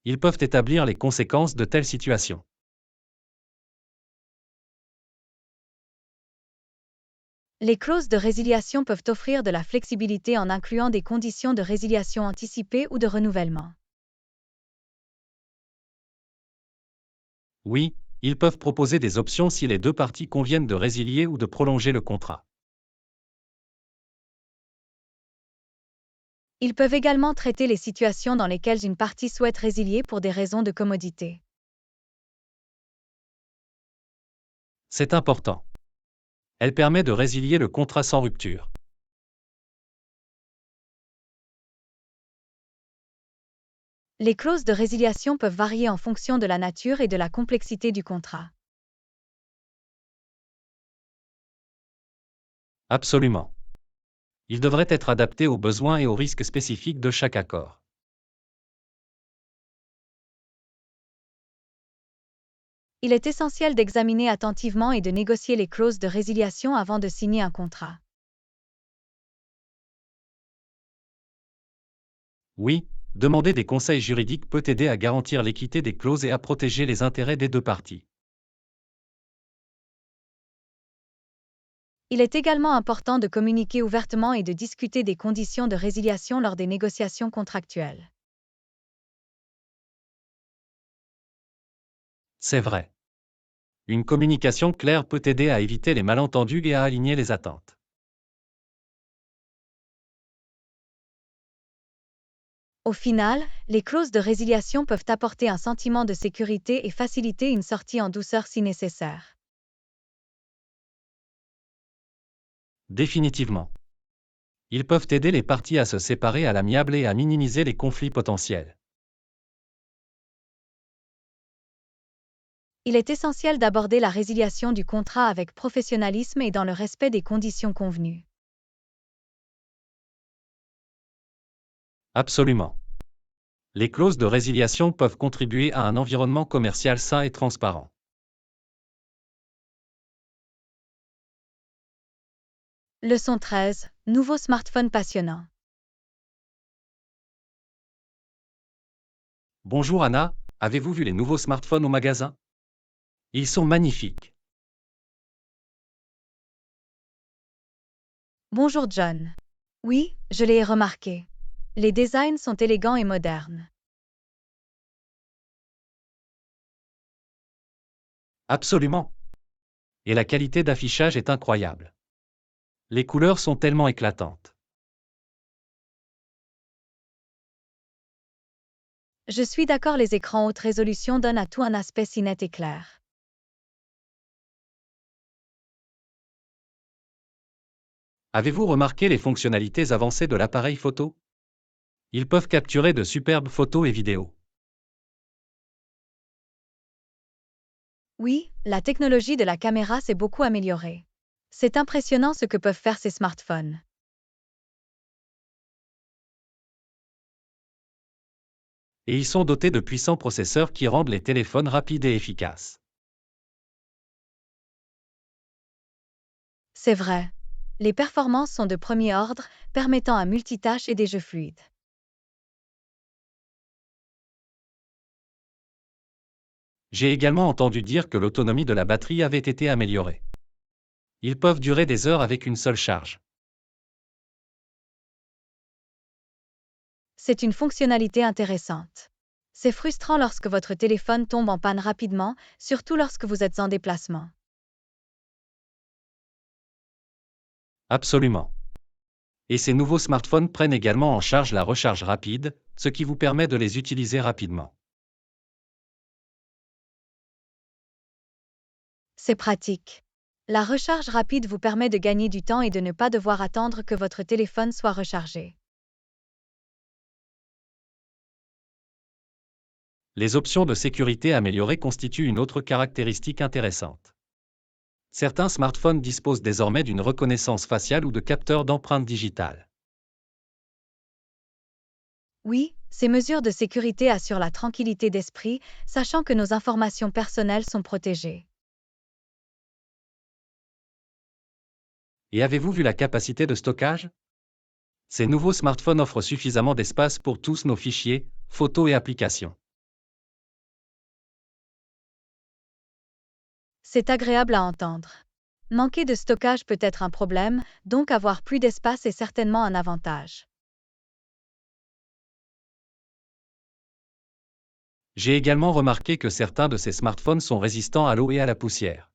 Ils peuvent établir les conséquences de telles situations. Les clauses de résiliation peuvent offrir de la flexibilité en incluant des conditions de résiliation anticipée ou de renouvellement. Oui, ils peuvent proposer des options si les deux parties conviennent de résilier ou de prolonger le contrat. Ils peuvent également traiter les situations dans lesquelles une partie souhaite résilier pour des raisons de commodité. C'est important. Elle permet de résilier le contrat sans rupture. Les clauses de résiliation peuvent varier en fonction de la nature et de la complexité du contrat. Absolument. Ils devraient être adaptés aux besoins et aux risques spécifiques de chaque accord. Il est essentiel d'examiner attentivement et de négocier les clauses de résiliation avant de signer un contrat. Oui, demander des conseils juridiques peut aider à garantir l'équité des clauses et à protéger les intérêts des deux parties. Il est également important de communiquer ouvertement et de discuter des conditions de résiliation lors des négociations contractuelles. C'est vrai. Une communication claire peut aider à éviter les malentendus et à aligner les attentes. Au final, les clauses de résiliation peuvent apporter un sentiment de sécurité et faciliter une sortie en douceur si nécessaire. Définitivement. Ils peuvent aider les parties à se séparer à l'amiable et à minimiser les conflits potentiels. Il est essentiel d'aborder la résiliation du contrat avec professionnalisme et dans le respect des conditions convenues. Absolument. Les clauses de résiliation peuvent contribuer à un environnement commercial sain et transparent. Leçon 13. Nouveau smartphone passionnant. Bonjour Anna, avez-vous vu les nouveaux smartphones au magasin? Ils sont magnifiques. Bonjour John. Oui, je l'ai remarqué. Les designs sont élégants et modernes. Absolument. Et la qualité d'affichage est incroyable. Les couleurs sont tellement éclatantes. Je suis d'accord, les écrans haute résolution donnent à tout un aspect si net et clair. Avez-vous remarqué les fonctionnalités avancées de l'appareil photo? Ils peuvent capturer de superbes photos et vidéos. Oui, la technologie de la caméra s'est beaucoup améliorée. C'est impressionnant ce que peuvent faire ces smartphones. Et ils sont dotés de puissants processeurs qui rendent les téléphones rapides et efficaces. C'est vrai. Les performances sont de premier ordre, permettant un multitâche et des jeux fluides. J'ai également entendu dire que l'autonomie de la batterie avait été améliorée. Ils peuvent durer des heures avec une seule charge. C'est une fonctionnalité intéressante. C'est frustrant lorsque votre téléphone tombe en panne rapidement, surtout lorsque vous êtes en déplacement. Absolument. Et ces nouveaux smartphones prennent également en charge la recharge rapide, ce qui vous permet de les utiliser rapidement. C'est pratique. La recharge rapide vous permet de gagner du temps et de ne pas devoir attendre que votre téléphone soit rechargé. Les options de sécurité améliorées constituent une autre caractéristique intéressante. Certains smartphones disposent désormais d'une reconnaissance faciale ou de capteurs d'empreintes digitales. Oui, ces mesures de sécurité assurent la tranquillité d'esprit, sachant que nos informations personnelles sont protégées. Et avez-vous vu la capacité de stockage? Ces nouveaux smartphones offrent suffisamment d'espace pour tous nos fichiers, photos et applications. C'est agréable à entendre. Manquer de stockage peut être un problème, donc avoir plus d'espace est certainement un avantage. J'ai également remarqué que certains de ces smartphones sont résistants à l'eau et à la poussière.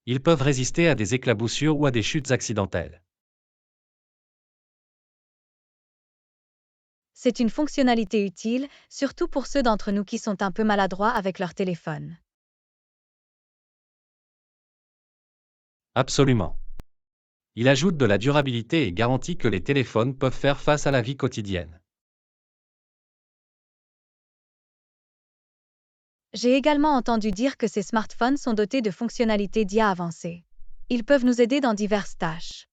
Ils peuvent résister à des éclaboussures ou à des chutes accidentelles. C'est une fonctionnalité utile, surtout pour ceux d'entre nous qui sont un peu maladroits avec leur téléphone. Absolument. Il ajoute de la durabilité et garantit que les téléphones peuvent faire face à la vie quotidienne. J'ai également entendu dire que ces smartphones sont dotés de fonctionnalités d'IA avancées. Ils peuvent nous aider dans diverses tâches.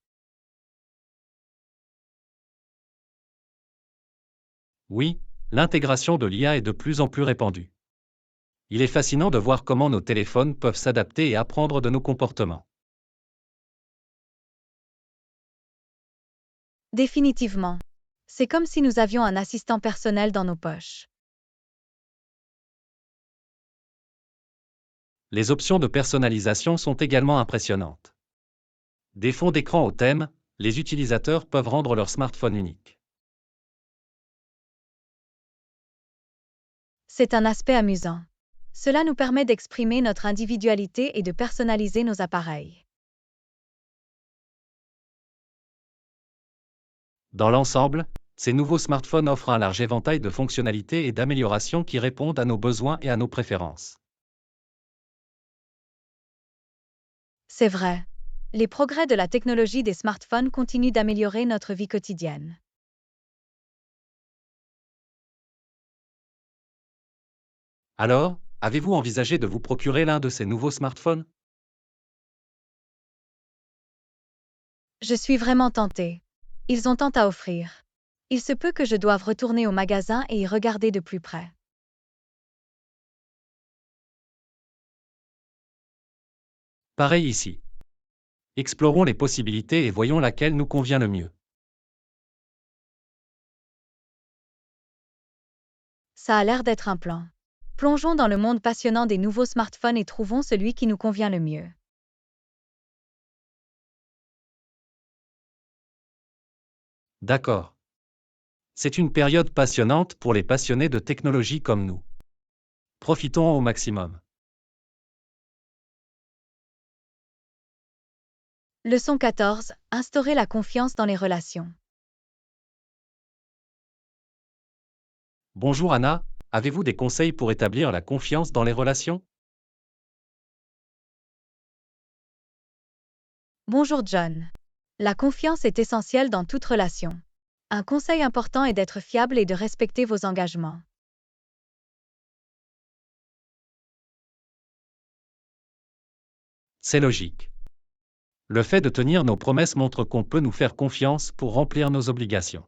Oui, l'intégration de l'IA est de plus en plus répandue. Il est fascinant de voir comment nos téléphones peuvent s'adapter et apprendre de nos comportements. Définitivement. C'est comme si nous avions un assistant personnel dans nos poches. Les options de personnalisation sont également impressionnantes. Des fonds d'écran au thème, les utilisateurs peuvent rendre leur smartphone unique. C'est un aspect amusant. Cela nous permet d'exprimer notre individualité et de personnaliser nos appareils. Dans l'ensemble, ces nouveaux smartphones offrent un large éventail de fonctionnalités et d'améliorations qui répondent à nos besoins et à nos préférences. C'est vrai. Les progrès de la technologie des smartphones continuent d'améliorer notre vie quotidienne. Alors, avez-vous envisagé de vous procurer l'un de ces nouveaux smartphones? Je suis vraiment tentée. Ils ont tant à offrir. Il se peut que je doive retourner au magasin et y regarder de plus près. Pareil ici. Explorons les possibilités et voyons laquelle nous convient le mieux. Ça a l'air d'être un plan. Plongeons dans le monde passionnant des nouveaux smartphones et trouvons celui qui nous convient le mieux. D'accord. C'est une période passionnante pour les passionnés de technologie comme nous. Profitons au maximum. Leçon 14. Instaurer la confiance dans les relations. Bonjour Anna, avez-vous des conseils pour établir la confiance dans les relations? Bonjour John. La confiance est essentielle dans toute relation. Un conseil important est d'être fiable et de respecter vos engagements. C'est logique. Le fait de tenir nos promesses montre qu'on peut nous faire confiance pour remplir nos obligations.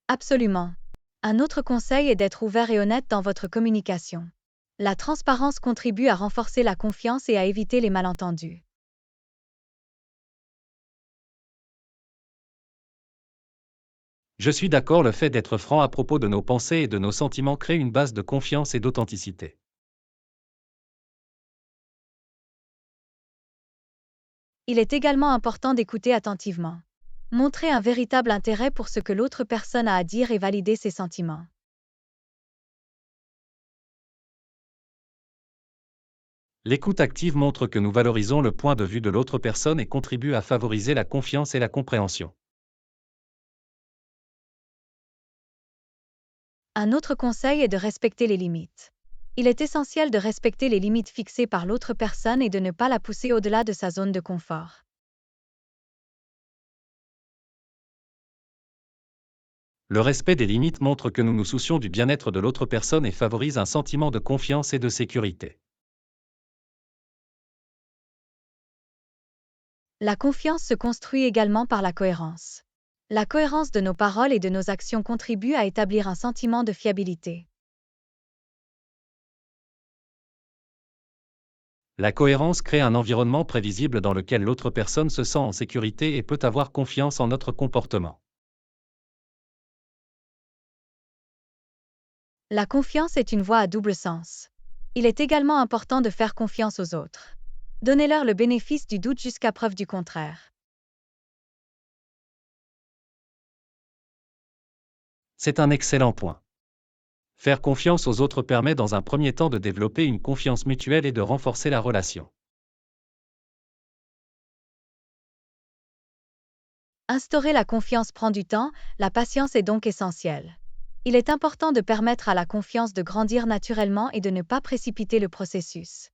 Absolument. Un autre conseil est d'être ouvert et honnête dans votre communication. La transparence contribue à renforcer la confiance et à éviter les malentendus. Je suis d'accord, le fait d'être franc à propos de nos pensées et de nos sentiments crée une base de confiance et d'authenticité. Il est également important d'écouter attentivement. Montrer un véritable intérêt pour ce que l'autre personne a à dire et valider ses sentiments. L'écoute active montre que nous valorisons le point de vue de l'autre personne et contribue à favoriser la confiance et la compréhension. Un autre conseil est de respecter les limites. Il est essentiel de respecter les limites fixées par l'autre personne et de ne pas la pousser au-delà de sa zone de confort. Le respect des limites montre que nous nous soucions du bien-être de l'autre personne et favorise un sentiment de confiance et de sécurité. La confiance se construit également par la cohérence. La cohérence de nos paroles et de nos actions contribue à établir un sentiment de fiabilité. La cohérence crée un environnement prévisible dans lequel l'autre personne se sent en sécurité et peut avoir confiance en notre comportement. La confiance est une voie à double sens. Il est également important de faire confiance aux autres. Donnez-leur le bénéfice du doute jusqu'à preuve du contraire. C'est un excellent point. Faire confiance aux autres permet dans un premier temps de développer une confiance mutuelle et de renforcer la relation. Instaurer la confiance prend du temps, la patience est donc essentielle. Il est important de permettre à la confiance de grandir naturellement et de ne pas précipiter le processus.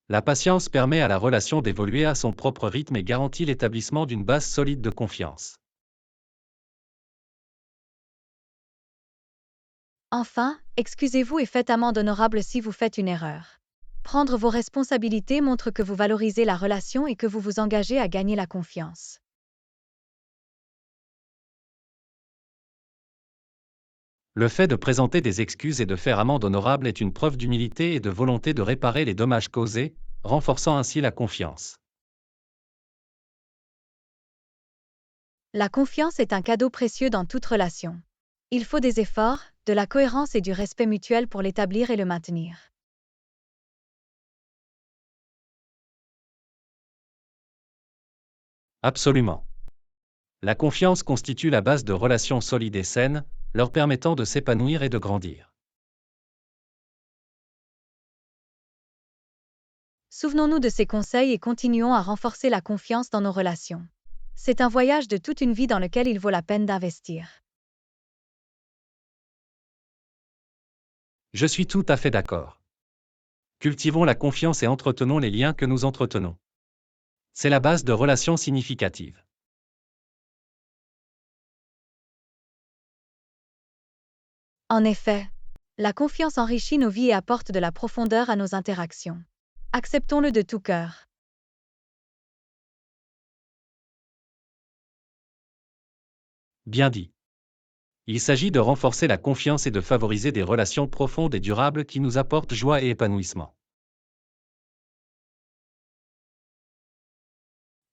La patience permet à la relation d'évoluer à son propre rythme et garantit l'établissement d'une base solide de confiance. Enfin, excusez-vous et faites amende honorable si vous faites une erreur. Prendre vos responsabilités montre que vous valorisez la relation et que vous vous engagez à gagner la confiance. Le fait de présenter des excuses et de faire amende honorable est une preuve d'humilité et de volonté de réparer les dommages causés, renforçant ainsi la confiance. La confiance est un cadeau précieux dans toute relation. Il faut des efforts, de la cohérence et du respect mutuel pour l'établir et le maintenir. Absolument. La confiance constitue la base de relations solides et saines, leur permettant de s'épanouir et de grandir. Souvenons-nous de ces conseils et continuons à renforcer la confiance dans nos relations. C'est un voyage de toute une vie dans lequel il vaut la peine d'investir. Je suis tout à fait d'accord. Cultivons la confiance et entretenons les liens que nous entretenons. C'est la base de relations significatives. En effet, la confiance enrichit nos vies et apporte de la profondeur à nos interactions. Acceptons-le de tout cœur. Bien dit. Il s'agit de renforcer la confiance et de favoriser des relations profondes et durables qui nous apportent joie et épanouissement.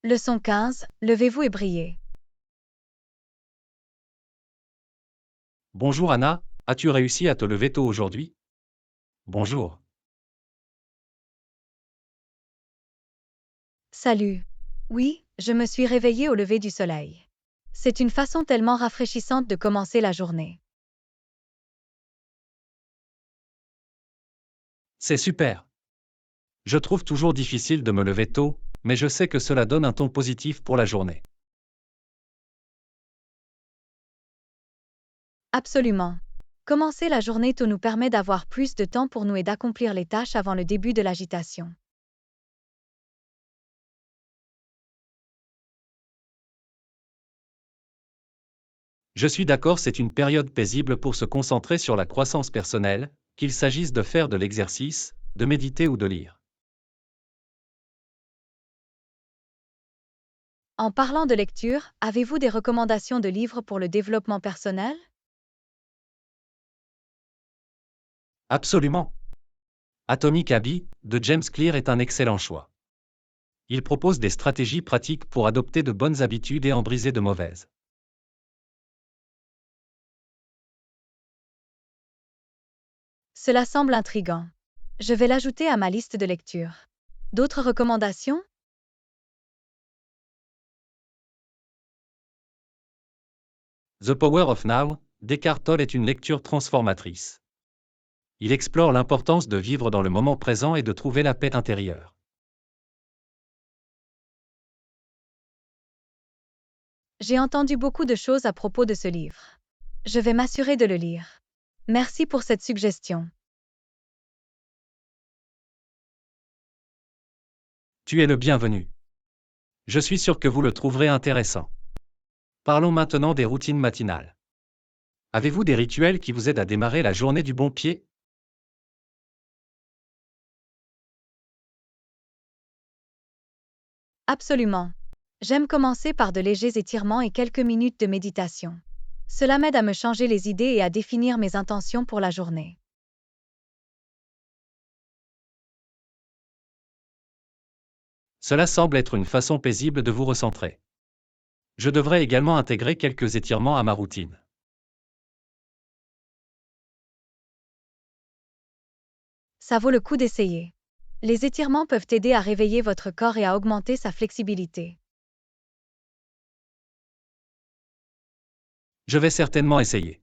Leçon 15. Levez-vous et brillez. Bonjour Anna, as-tu réussi à te lever tôt aujourd'hui? Bonjour. Salut. Oui, je me suis réveillée au lever du soleil. C'est une façon tellement rafraîchissante de commencer la journée. C'est super. Je trouve toujours difficile de me lever tôt, mais je sais que cela donne un ton positif pour la journée. Absolument. Commencer la journée tôt nous permet d'avoir plus de temps pour nous et d'accomplir les tâches avant le début de l'agitation. Je suis d'accord, c'est une période paisible pour se concentrer sur la croissance personnelle, qu'il s'agisse de faire de l'exercice, de méditer ou de lire. En parlant de lecture, avez-vous des recommandations de livres pour le développement personnel? Absolument. Atomic Habits de James Clear est un excellent choix. Il propose des stratégies pratiques pour adopter de bonnes habitudes et en briser de mauvaises. Cela semble intriguant. Je vais l'ajouter à ma liste de lecture. D'autres recommandations? The Power of Now d'Eckhart Tolle est une lecture transformatrice. Il explore l'importance de vivre dans le moment présent et de trouver la paix intérieure. J'ai entendu beaucoup de choses à propos de ce livre. Je vais m'assurer de le lire. Merci pour cette suggestion. Tu es le bienvenu. Je suis sûr que vous le trouverez intéressant. Parlons maintenant des routines matinales. Avez-vous des rituels qui vous aident à démarrer la journée du bon pied? Absolument. J'aime commencer par de légers étirements et quelques minutes de méditation. Cela m'aide à me changer les idées et à définir mes intentions pour la journée. Cela semble être une façon paisible de vous recentrer. Je devrais également intégrer quelques étirements à ma routine. Ça vaut le coup d'essayer. Les étirements peuvent aider à réveiller votre corps et à augmenter sa flexibilité. Je vais certainement essayer.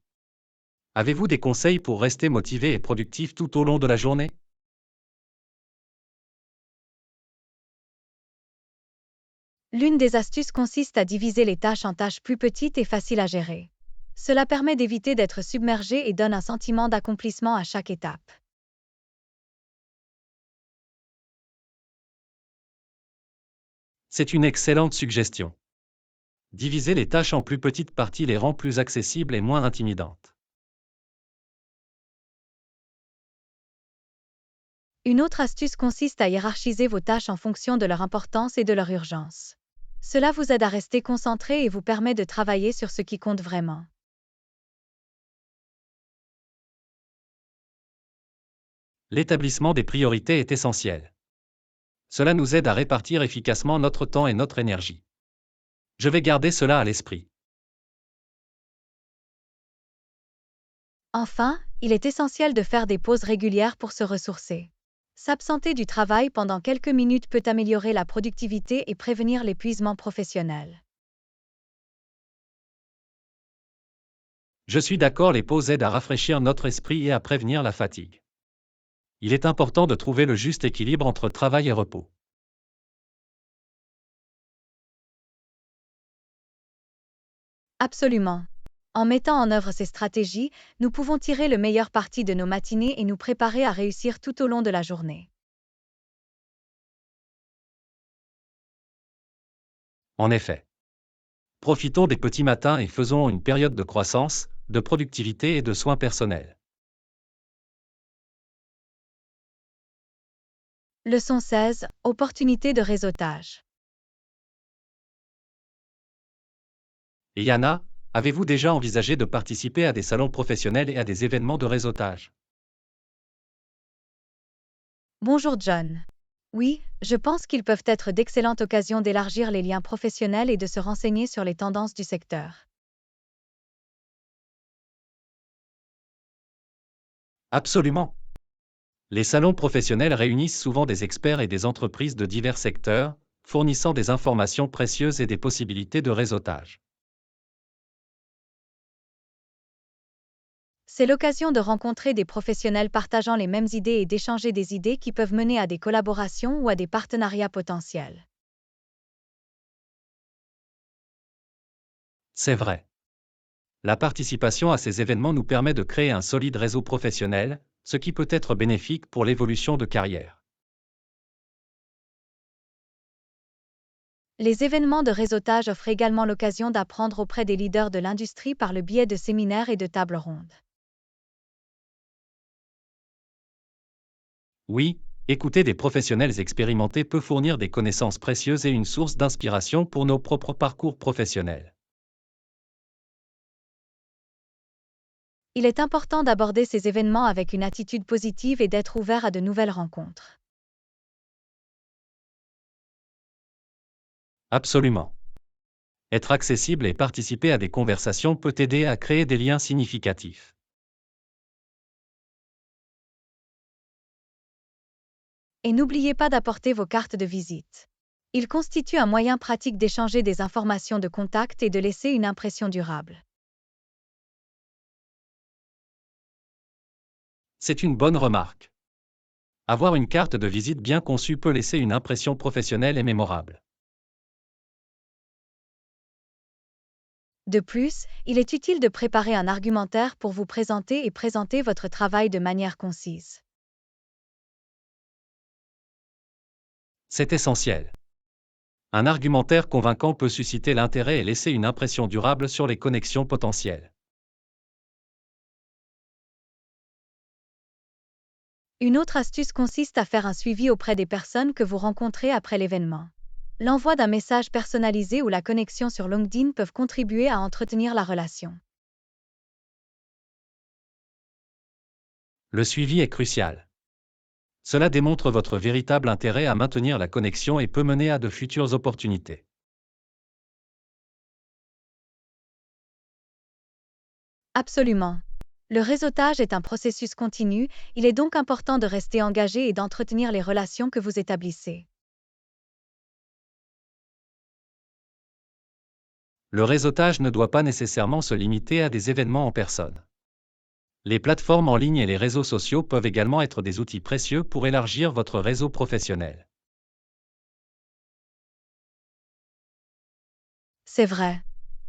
Avez-vous des conseils pour rester motivé et productif tout au long de la journée? L'une des astuces consiste à diviser les tâches en tâches plus petites et faciles à gérer. Cela permet d'éviter d'être submergé et donne un sentiment d'accomplissement à chaque étape. C'est une excellente suggestion. Diviser les tâches en plus petites parties les rend plus accessibles et moins intimidantes. Une autre astuce consiste à hiérarchiser vos tâches en fonction de leur importance et de leur urgence. Cela vous aide à rester concentré et vous permet de travailler sur ce qui compte vraiment. L'établissement des priorités est essentiel. Cela nous aide à répartir efficacement notre temps et notre énergie. Je vais garder cela à l'esprit. Enfin, il est essentiel de faire des pauses régulières pour se ressourcer. S'absenter du travail pendant quelques minutes peut améliorer la productivité et prévenir l'épuisement professionnel. Je suis d'accord, les pauses aident à rafraîchir notre esprit et à prévenir la fatigue. Il est important de trouver le juste équilibre entre travail et repos. Absolument. En mettant en œuvre ces stratégies, nous pouvons tirer le meilleur parti de nos matinées et nous préparer à réussir tout au long de la journée. En effet. Profitons des petits matins et faisons une période de croissance, de productivité et de soins personnels. Leçon 16. Opportunité de réseautage. Et Yana, avez-vous déjà envisagé de participer à des salons professionnels et à des événements de réseautage? Bonjour John. Oui, je pense qu'ils peuvent être d'excellentes occasions d'élargir les liens professionnels et de se renseigner sur les tendances du secteur. Absolument. Les salons professionnels réunissent souvent des experts et des entreprises de divers secteurs, fournissant des informations précieuses et des possibilités de réseautage. C'est l'occasion de rencontrer des professionnels partageant les mêmes idées et d'échanger des idées qui peuvent mener à des collaborations ou à des partenariats potentiels. C'est vrai. La participation à ces événements nous permet de créer un solide réseau professionnel, ce qui peut être bénéfique pour l'évolution de carrière. Les événements de réseautage offrent également l'occasion d'apprendre auprès des leaders de l'industrie par le biais de séminaires et de tables rondes. Oui, écouter des professionnels expérimentés peut fournir des connaissances précieuses et une source d'inspiration pour nos propres parcours professionnels. Il est important d'aborder ces événements avec une attitude positive et d'être ouvert à de nouvelles rencontres. Absolument. Être accessible et participer à des conversations peut aider à créer des liens significatifs. Et n'oubliez pas d'apporter vos cartes de visite. Ils constituent un moyen pratique d'échanger des informations de contact et de laisser une impression durable. C'est une bonne remarque. Avoir une carte de visite bien conçue peut laisser une impression professionnelle et mémorable. De plus, il est utile de préparer un argumentaire pour vous présenter et présenter votre travail de manière concise. C'est essentiel. Un argumentaire convaincant peut susciter l'intérêt et laisser une impression durable sur les connexions potentielles. Une autre astuce consiste à faire un suivi auprès des personnes que vous rencontrez après l'événement. L'envoi d'un message personnalisé ou la connexion sur LinkedIn peuvent contribuer à entretenir la relation. Le suivi est crucial. Cela démontre votre véritable intérêt à maintenir la connexion et peut mener à de futures opportunités. Absolument. Le réseautage est un processus continu, il est donc important de rester engagé et d'entretenir les relations que vous établissez. Le réseautage ne doit pas nécessairement se limiter à des événements en personne. Les plateformes en ligne et les réseaux sociaux peuvent également être des outils précieux pour élargir votre réseau professionnel. C'est vrai.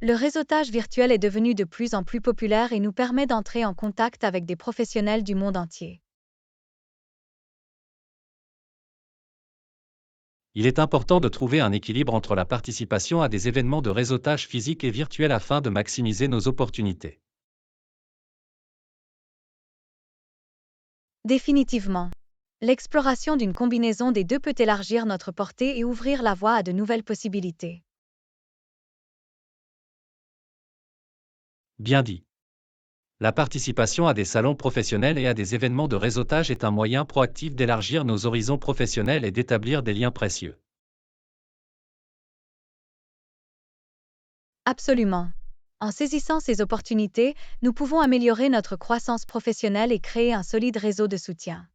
Le réseautage virtuel est devenu de plus en plus populaire et nous permet d'entrer en contact avec des professionnels du monde entier. Il est important de trouver un équilibre entre la participation à des événements de réseautage physique et virtuel afin de maximiser nos opportunités. Définitivement. L'exploration d'une combinaison des deux peut élargir notre portée et ouvrir la voie à de nouvelles possibilités. Bien dit. La participation à des salons professionnels et à des événements de réseautage est un moyen proactif d'élargir nos horizons professionnels et d'établir des liens précieux. Absolument. En saisissant ces opportunités, nous pouvons améliorer notre croissance professionnelle et créer un solide réseau de soutien.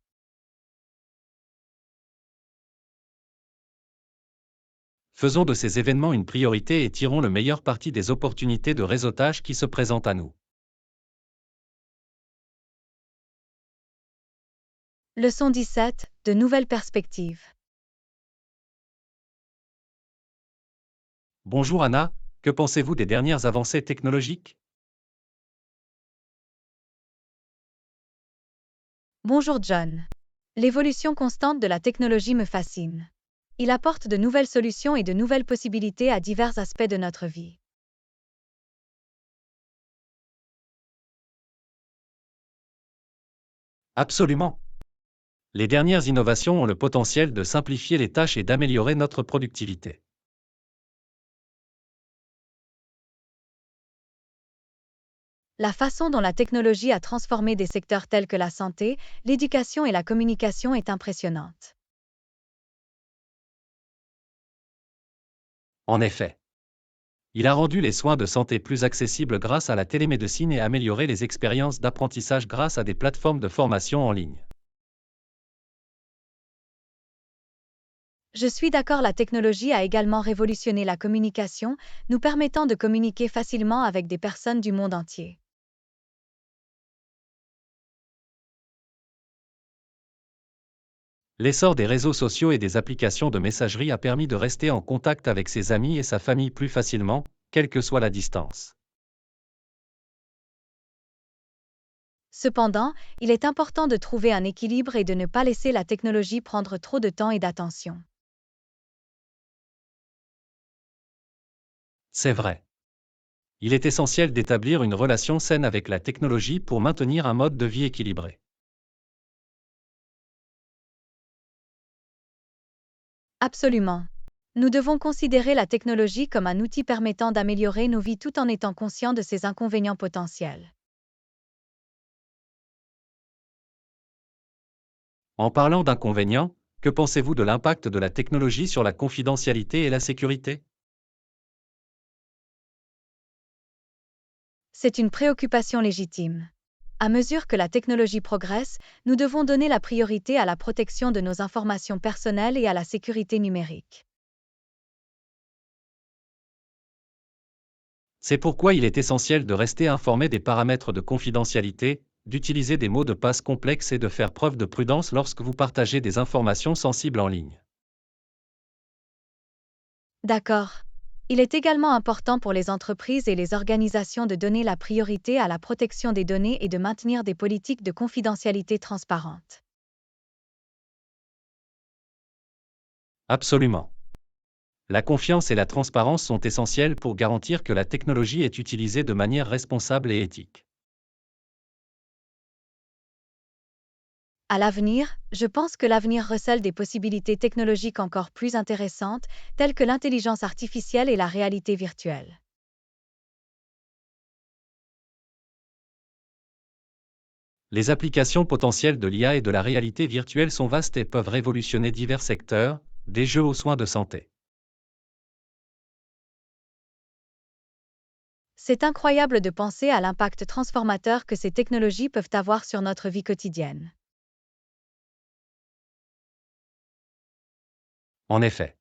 Faisons de ces événements une priorité et tirons le meilleur parti des opportunités de réseautage qui se présentent à nous. Leçon 17. De nouvelles perspectives. Bonjour Anna, que pensez-vous des dernières avancées technologiques? Bonjour John. L'évolution constante de la technologie me fascine. Il apporte de nouvelles solutions et de nouvelles possibilités à divers aspects de notre vie. Absolument. Les dernières innovations ont le potentiel de simplifier les tâches et d'améliorer notre productivité. La façon dont la technologie a transformé des secteurs tels que la santé, l'éducation et la communication est impressionnante. En effet, il a rendu les soins de santé plus accessibles grâce à la télémédecine et amélioré les expériences d'apprentissage grâce à des plateformes de formation en ligne. Je suis d'accord, la technologie a également révolutionné la communication, nous permettant de communiquer facilement avec des personnes du monde entier. L'essor des réseaux sociaux et des applications de messagerie a permis de rester en contact avec ses amis et sa famille plus facilement, quelle que soit la distance. Cependant, il est important de trouver un équilibre et de ne pas laisser la technologie prendre trop de temps et d'attention. C'est vrai. Il est essentiel d'établir une relation saine avec la technologie pour maintenir un mode de vie équilibré. Absolument. Nous devons considérer la technologie comme un outil permettant d'améliorer nos vies tout en étant conscients de ses inconvénients potentiels. En parlant d'inconvénients, que pensez-vous de l'impact de la technologie sur la confidentialité et la sécurité? C'est une préoccupation légitime. À mesure que la technologie progresse, nous devons donner la priorité à la protection de nos informations personnelles et à la sécurité numérique. C'est pourquoi il est essentiel de rester informé des paramètres de confidentialité, d'utiliser des mots de passe complexes et de faire preuve de prudence lorsque vous partagez des informations sensibles en ligne. D'accord. Il est également important pour les entreprises et les organisations de donner la priorité à la protection des données et de maintenir des politiques de confidentialité transparentes. Absolument. La confiance et la transparence sont essentielles pour garantir que la technologie est utilisée de manière responsable et éthique. À l'avenir, je pense que l'avenir recèle des possibilités technologiques encore plus intéressantes, telles que l'intelligence artificielle et la réalité virtuelle. Les applications potentielles de l'IA et de la réalité virtuelle sont vastes et peuvent révolutionner divers secteurs, des jeux aux soins de santé. C'est incroyable de penser à l'impact transformateur que ces technologies peuvent avoir sur notre vie quotidienne. En effet,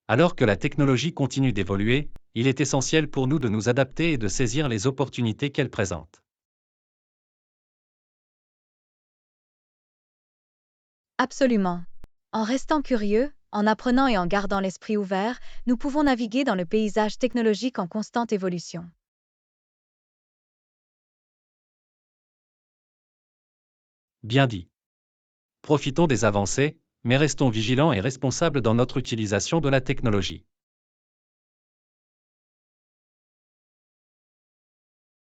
alors que la technologie continue d'évoluer, il est essentiel pour nous de nous adapter et de saisir les opportunités qu'elle présente. Absolument. En restant curieux, en apprenant et en gardant l'esprit ouvert, nous pouvons naviguer dans le paysage technologique en constante évolution. Bien dit. Profitons des avancées, mais restons vigilants et responsables dans notre utilisation de la technologie.